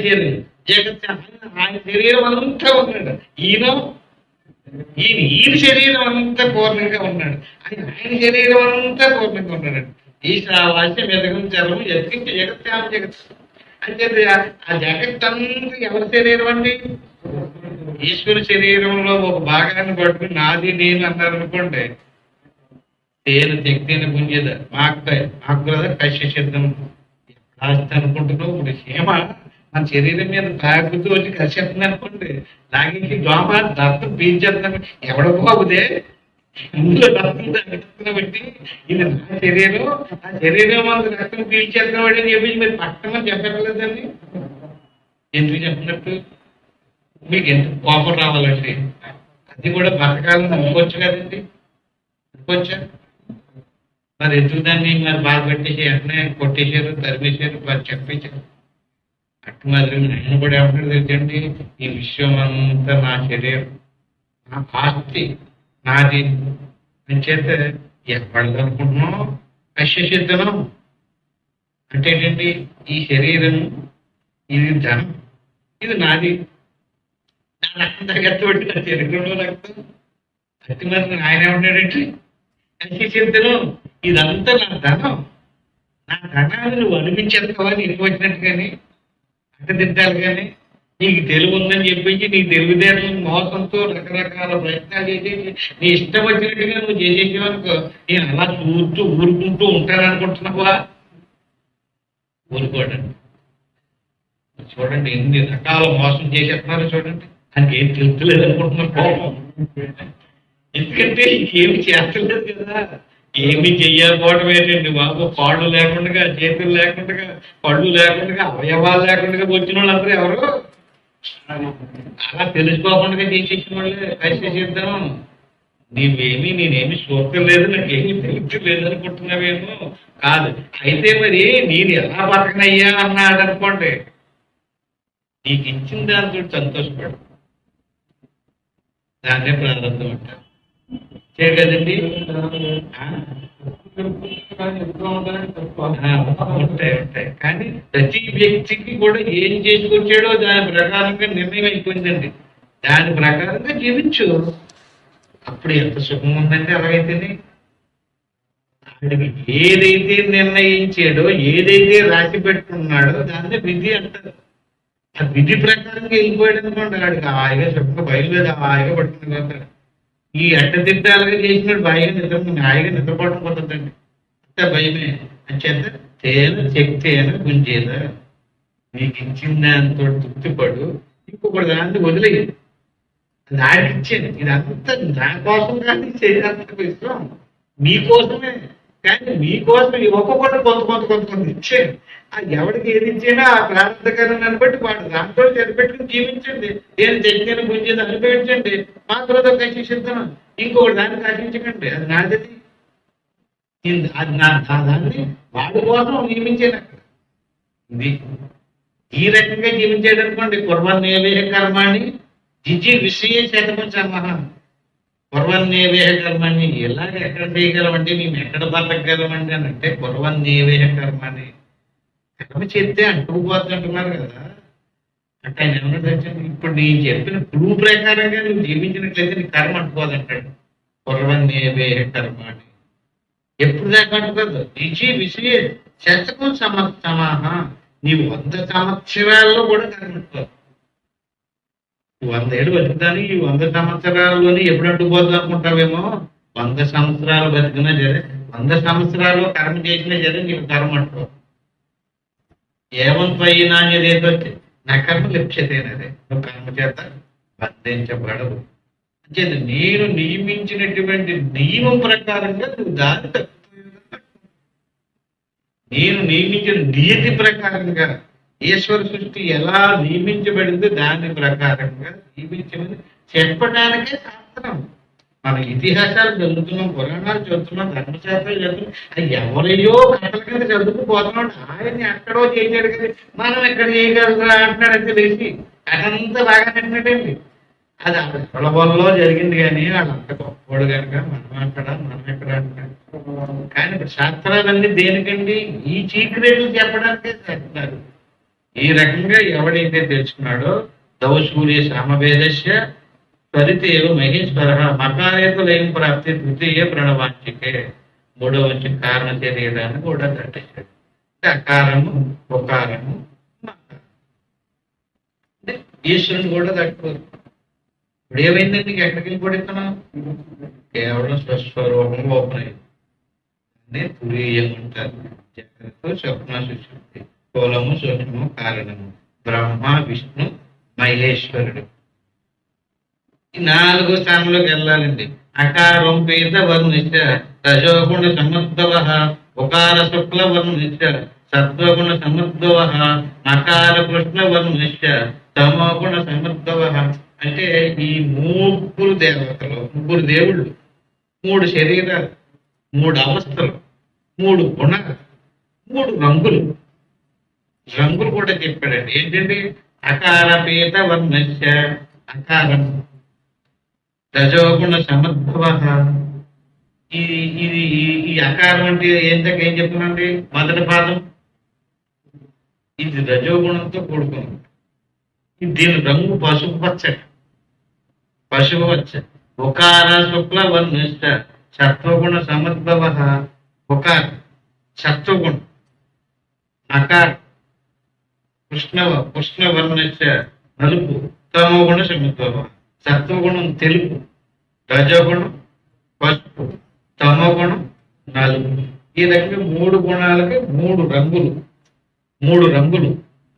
శరీరం, జగత్ ఆయన శరీరం అంతా ఉన్నాడు. ఈయన శరీరం అంతా పూర్ణంగా ఉన్నాడు, ఆయన శరీరం అంతా పూర్ణంగా ఉన్నాడు. ఈశావాస్యం ఎదగం సర్వం యత్కించ జగత్యాం జగత్ అంటే ఆ జగత్ అంతా ఎవరి శరీరం అండి? ఈశ్వర శరీరంలో ఒక భాగాన్ని పట్టుకుని నాది నేను అన్నారు అనుకోండి, తేను తెక్తేను గుంజేద మాకు కదా కష్ట సిద్ధం కాస్త అనుకుంటున్నావు. ఇప్పుడు క్షేమ మన శరీరం మీద తాగుతూ వచ్చి కలిసేస్తుంది అనుకోండి, లాగించి దోమ రక్తం పీల్చేస్తున్నాం. ఎవడ బాబుదే ఇందులో రక్తం తగ్గుతున్న బట్టి ఇది నా శరీరం, ఆ శరీరం అంత రక్తం పీల్చేస్తున్నాడు అని చెప్పి మీరు పట్టమని చెప్పట్లేదండి. ఎందుకు చెప్పినట్టు? మీకు ఎంత కోపం రావాలండి? అది కూడా బతకాలని అనుకోవచ్చు కదండి, అనుకోవచ్చా? మరి ఎందుకు దాన్ని మరి బాధ పెట్టేసి వెంటనే కొట్టేశారు, తరిమేశారు, మరి చెప్పించారు. అటు మాదిరి ఆయన కూడా ఏమంటారు తెలుసండి, ఈ విశ్వం అంతా నా శరీరం, నా ఆస్తి, నాది అని చేస్తే ఎప్పటిదనుకుంటున్నాం కష్యసిద్ధనం అంటే ఏంటండి? ఈ శరీరం ఇది ధనం, ఇది నాది, నా రక్తం తగ్గబట్టి నా శరీరంలో రక్తం అతి మాత్రం ఆయన ఏమంటాడండి కష్యసిద్ధనం, ఇదంతా నా ధనం, నా ధనాన్ని నువ్వు అనిపించేస్తావా నీకు వచ్చినట్టు కానీ అడ్డదిద్దాలి కానీ నీకు తెలివి ఉందని చెప్పించి నీ తెలివితేటలు మోసంతో రకరకాల ప్రయత్నాలు చేసేసి నీ ఇష్టం వచ్చినట్టుగా నువ్వు చేసేసేవనుకో నేను అలా చూస్తూ ఊరుకుంటూ ఉంటాననుకుంటున్నావా? ఊరుకోడండి. చూడండి ఎన్ని రకాల మోసం చేసేస్తున్నారో చూడండి. ఆయనకి ఏం తెలుస్తలేదు అనుకుంటున్నారు కోపం, ఎందుకంటే ఏమి చేస్తలేదు కదా. ఏమి చెయ్యకపోవడం ఏంటండి బాబు? కాళ్ళు లేకుండా, చేతులు లేకుండా, కళ్ళు లేకుండా, అవయవాలు లేకుండా వచ్చిన వాళ్ళందరూ ఎవరు? అలా తెలుసుకోకుండా చేసేసిన వాళ్ళే కష్టసిద్ధం. నేనేమి చూడలేదు, నాకేమీ తెలుస్తలేదు అనుకుంటున్నావేమో. కాదు, అయితే మరి నేను ఎలా బతకనయ్యా అన్నాడు అనుకోండి, నీకు ఇచ్చిన దాంతో సంతోషపడు, దాన్నే ప్రారంభం అంటారు కదండి. ఉంటాయి ఉంటాయి కానీ ప్రతి వ్యక్తికి కూడా ఏం చేసుకొచ్చాడో దాని ప్రకారంగా నిర్ణయం అయిపోయిందండి. దాని ప్రకారంగా జీవించు, అప్పుడు ఎంత సుఖం ఉందండి. అలాగైతేనే ఆయనకి ఏదైతే నిర్ణయించాడో, ఏదైతే రాసి పెట్టుకున్నాడో దాన్ని విధి అంటారు. ఆ విధి ప్రకారంగా వెళ్ళిపోయాడు అనుకోండి, వాడికి హాయిగా సుఖంగా బయలుదేరి హాయిగా పట్టుకుని పోతాడు. ఈ అడ్డదిడ్డాలుగా చేసినాడు హాయిగా నిద్రపోవడం పోతుందండి. అంత భయమే అంచేత తేన చెక్తేన గుంజేదా, నీకు ఇచ్చిన దాంతో తృప్తిపడు, ఇంకొకటి దాన్ని వదిలేదు. అది ఆడికిచ్చాను, ఇదంతా నా కోసం కానీ చేయాల్సిన విషయం నీకోసమే. కానీ మీకోసం ఈ ఒక్కొక్కటి కొంత కొంత కొంత కొంత ఇచ్చేయండి. ఆ ఎవరికి ఏది ఇచ్చినా ఆ ప్రారంభకరణాన్ని బట్టి వాడు దాంట్లో సరిపెట్టుకుని జీవించండి. నేను తెచ్చిన గుంజేది అనుభవించండి. మాత్రతో కశిస్తున్నాను, ఇంకొకటి దాన్ని కశించకండి. అది నాది, అది దాన్ని వాడి కోసం నియమించాను అక్కడ. ఇది ఈ రకంగా జీవించాడు అనుకోండి, కుర్వన్నేవేహ కర్మాన్ని జిజి విషయ శతకం సమహ. కుర్వన్నేవేహ కర్మాన్ని ఎలాగ ఎక్కడ చేయగలమండి, మేము ఎక్కడ బతకగలమండి అని అంటే కుర్వన్నేవేహ కర్మాన్ని కర్మ చేస్తే అంటుకుపోద్ది అంటున్నారు కదా. అంటే ఆయన ఏమన్నా తెచ్చండి, ఇప్పుడు నేను చెప్పిన క్లూ ప్రకారంగా నువ్వు జీవించినట్లయితే నీ కర్మ అంటుకోదంటాడు. కుర్వన్నేవేహ కర్మాన్ని ఎప్పుడు దాకా అంటుకోదు. జిజి విషయ శతకం సమాహ. నీవు 100 సంవత్సరాల్లో కూడా కనిపెట్టుకోవాలి. 100 ఏళ్ళు బతుకుతాను, ఈ 100 సంవత్సరాల్లోనే ఎప్పుడు అడ్డుపోద్దు అనుకుంటావేమో. 100 సంవత్సరాలు బతికినా సరే, 100 సంవత్సరాలు కర్మ చేసినా సరే నీకు కర్మ అంటుకో. ఏమంతైనా ఏదో నా కర్మ లిప్యతేనదే, నువ్వు కర్మ చేత బంధించబడవు. అంటే నేను నియమించినటువంటి నియమం ప్రకారంగా నువ్వు దారి తప్పుతావు. నేను నియమించిన నియతి ప్రకారంగా ఈశ్వర సృష్టి ఎలా నియమించబడిందో దాని ప్రకారంగా నియమించమని చెప్పడానికే శాస్త్రం. మన ఇతిహాసాలు చదువుతున్నాం, పురాణాలు చదువుతున్నాం, ధర్మశాస్త్రాలు చదువుతున్నాం. అది ఎవరయ్యో కథల కింద చదువుకుపోతున్నాడు. ఆయన్ని ఎక్కడో చేశాడు కదా, మనం ఎక్కడ చేయగలరా అంటున్నాడు. అంతే లేచి అదంతా బాగా నడినట్టండి. అది పొలవల్లో జరిగింది, కానీ వాళ్ళంత గొప్పవాడు కనుక మనం ఎక్కడ అంటాడు. కానీ ఇప్పుడు శాస్త్రాలన్నీ దేనికండి, ఈ చీకరేట్లు చెప్పడానికే చేస్తున్నారు. ఈ రకంగా ఎవడైతే తెలుసుకున్నాడో దౌశూర్య సామవేదస్య త్వరితేవ మహేశ్వర మకారేత లయం ప్రాప్తి ద్వితీయ ప్రణవాంచికే. మూడవ వంచి కారణ శరీరాన్ని కూడా దట్టేశాడు. అకారము ఉకారము అంటే ఈశ్వరుని కూడా దట్టుకోరు. ఇప్పుడు ఏమైందండి, నీకు ఎక్కడికి వెళ్ళి పడుతున్నావు? కేవలం స్వస్వరూపంగా ఓపెన్ అయింది. తురీయం అంటారు. జాగ్రత్త స్వప్న సుశక్తి, స్థూలము సూక్ష్మము కారణము, బ్రహ్మ విష్ణు మహేశ్వరుడు. ఈ 4 స్థానంలోకి వెళ్ళాలండి. అకారం పీత వర్ణిష్ట రజోగుణ సముద్భవ, ఉకార శుక్ల వర్ణిష్ట సత్వగుణ సముద్భవ, మకార కృష్ణ వర్ణిష్ట తమోగుణ సముద్భవ. అంటే ఈ 3 దేవతలు, 3 దేవుళ్ళు, 3 శరీరాలు, 3 అవస్థలు, 3 గుణాలు, 3 రంగులు. రంగులు కూడా చెప్పాడండి. ఏంటండి, అకార పీత వర్ణస్య అకారం, రజోగుణ సముద్భవ. ఈ అకారం అంటే ఏంటంటే ఏం చెప్తున్నాండి, మొదటి పాదం ఇది రజోగుణంతో కూడుకున్నాం. దీని రంగు పసుపు పచ్చడి, పశువు వచ్చ. ఉకార శుక్ల వర్ణిష్ట సత్వగుణ సముద్భవ, ఉకార సత్వగుణం, అకార కృష్ణ వర్ణిష్ట నలుపు, తమోగుణ సముద్భవ. సత్వగుణం తెలుపు, రజోగుణం పసుపు, తమోగుణం నలుపు. ఈ రకంగా 3 గుణాలకి 3 రంగులు, 3 రంగులు,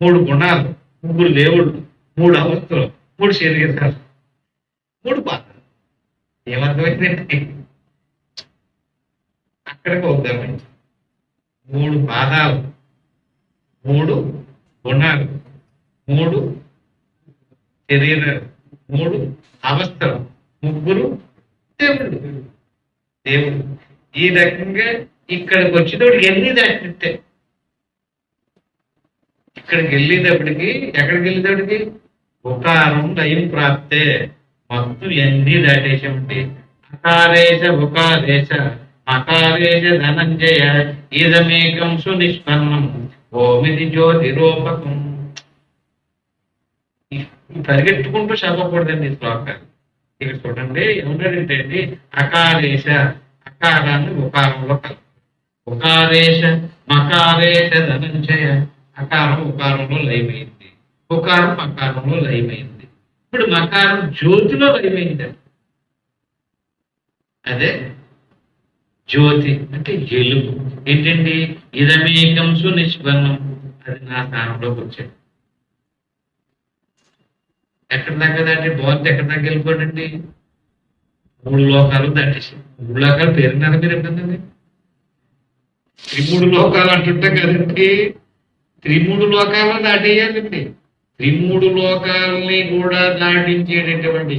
3 గుణాలు, 3 దేవుళ్ళు, 3 అవస్థలు, 3 శరీరాలు, 3 పాత్రలు. ఏమర్థమైందండి? అక్కడికి వద్దామండి. 3 పాదాలు, 3 గుణాలు, 3 శరీరాలు, 3 అవస్థలు, 3 దేవుళ్ళు. ఈ రకంగా ఇక్కడికి వచ్చేటప్పటికి ఎన్ని దాటితే, ఇక్కడికి వెళ్ళేటప్పటికి, ఎక్కడికి వెళ్ళేటప్పటికి ఉకారం లయం ప్రాప్తే. మొత్తం ఎన్ని దాటేసామండి. అకారేశ ఉకారేశ అకారేశ ధనంజయ ఇదమేకం సునిష్పన్నం ఓమిది జ్యోతి రూపకం. పరిగెట్టుకుంటూ చదవకూడదండి ఈ శ్లోకాలు. ఇక్కడ చూడండి ఏమంటాడంటే అండి, అకారేశ, అకారాన్ని ఉకారంలో కల, ఉకారేశ మకారేశ ధనంజయ. అకారం ఉకారంలో లయమైంది, ఉకారం అకారంలో లయమైంది. ఇప్పుడు మకారం జ్యోతిలో లయమైంది. అదే జ్యోతి అంటే ఎలుగు. ఏంటండి, ఇదమేకం సునిష్పన్నం. అది నా స్థానంలోకి వచ్చాడు. ఎక్కడ దాకా దాటి బాగుంది, ఎక్కడ దాకా వెళ్ళిపోడండి, 3 లోకాలు దాటేసి. 3 లోకాలు పేరున్నారు మీరు ఎప్పుడండి. త్రిమూడు లోకాలు అంటుంటాం కదండి. త్రిమూడు లోకాలను దాటేయాలండి. త్రిమూడు లోకాలని కూడా దాటించేటటువంటి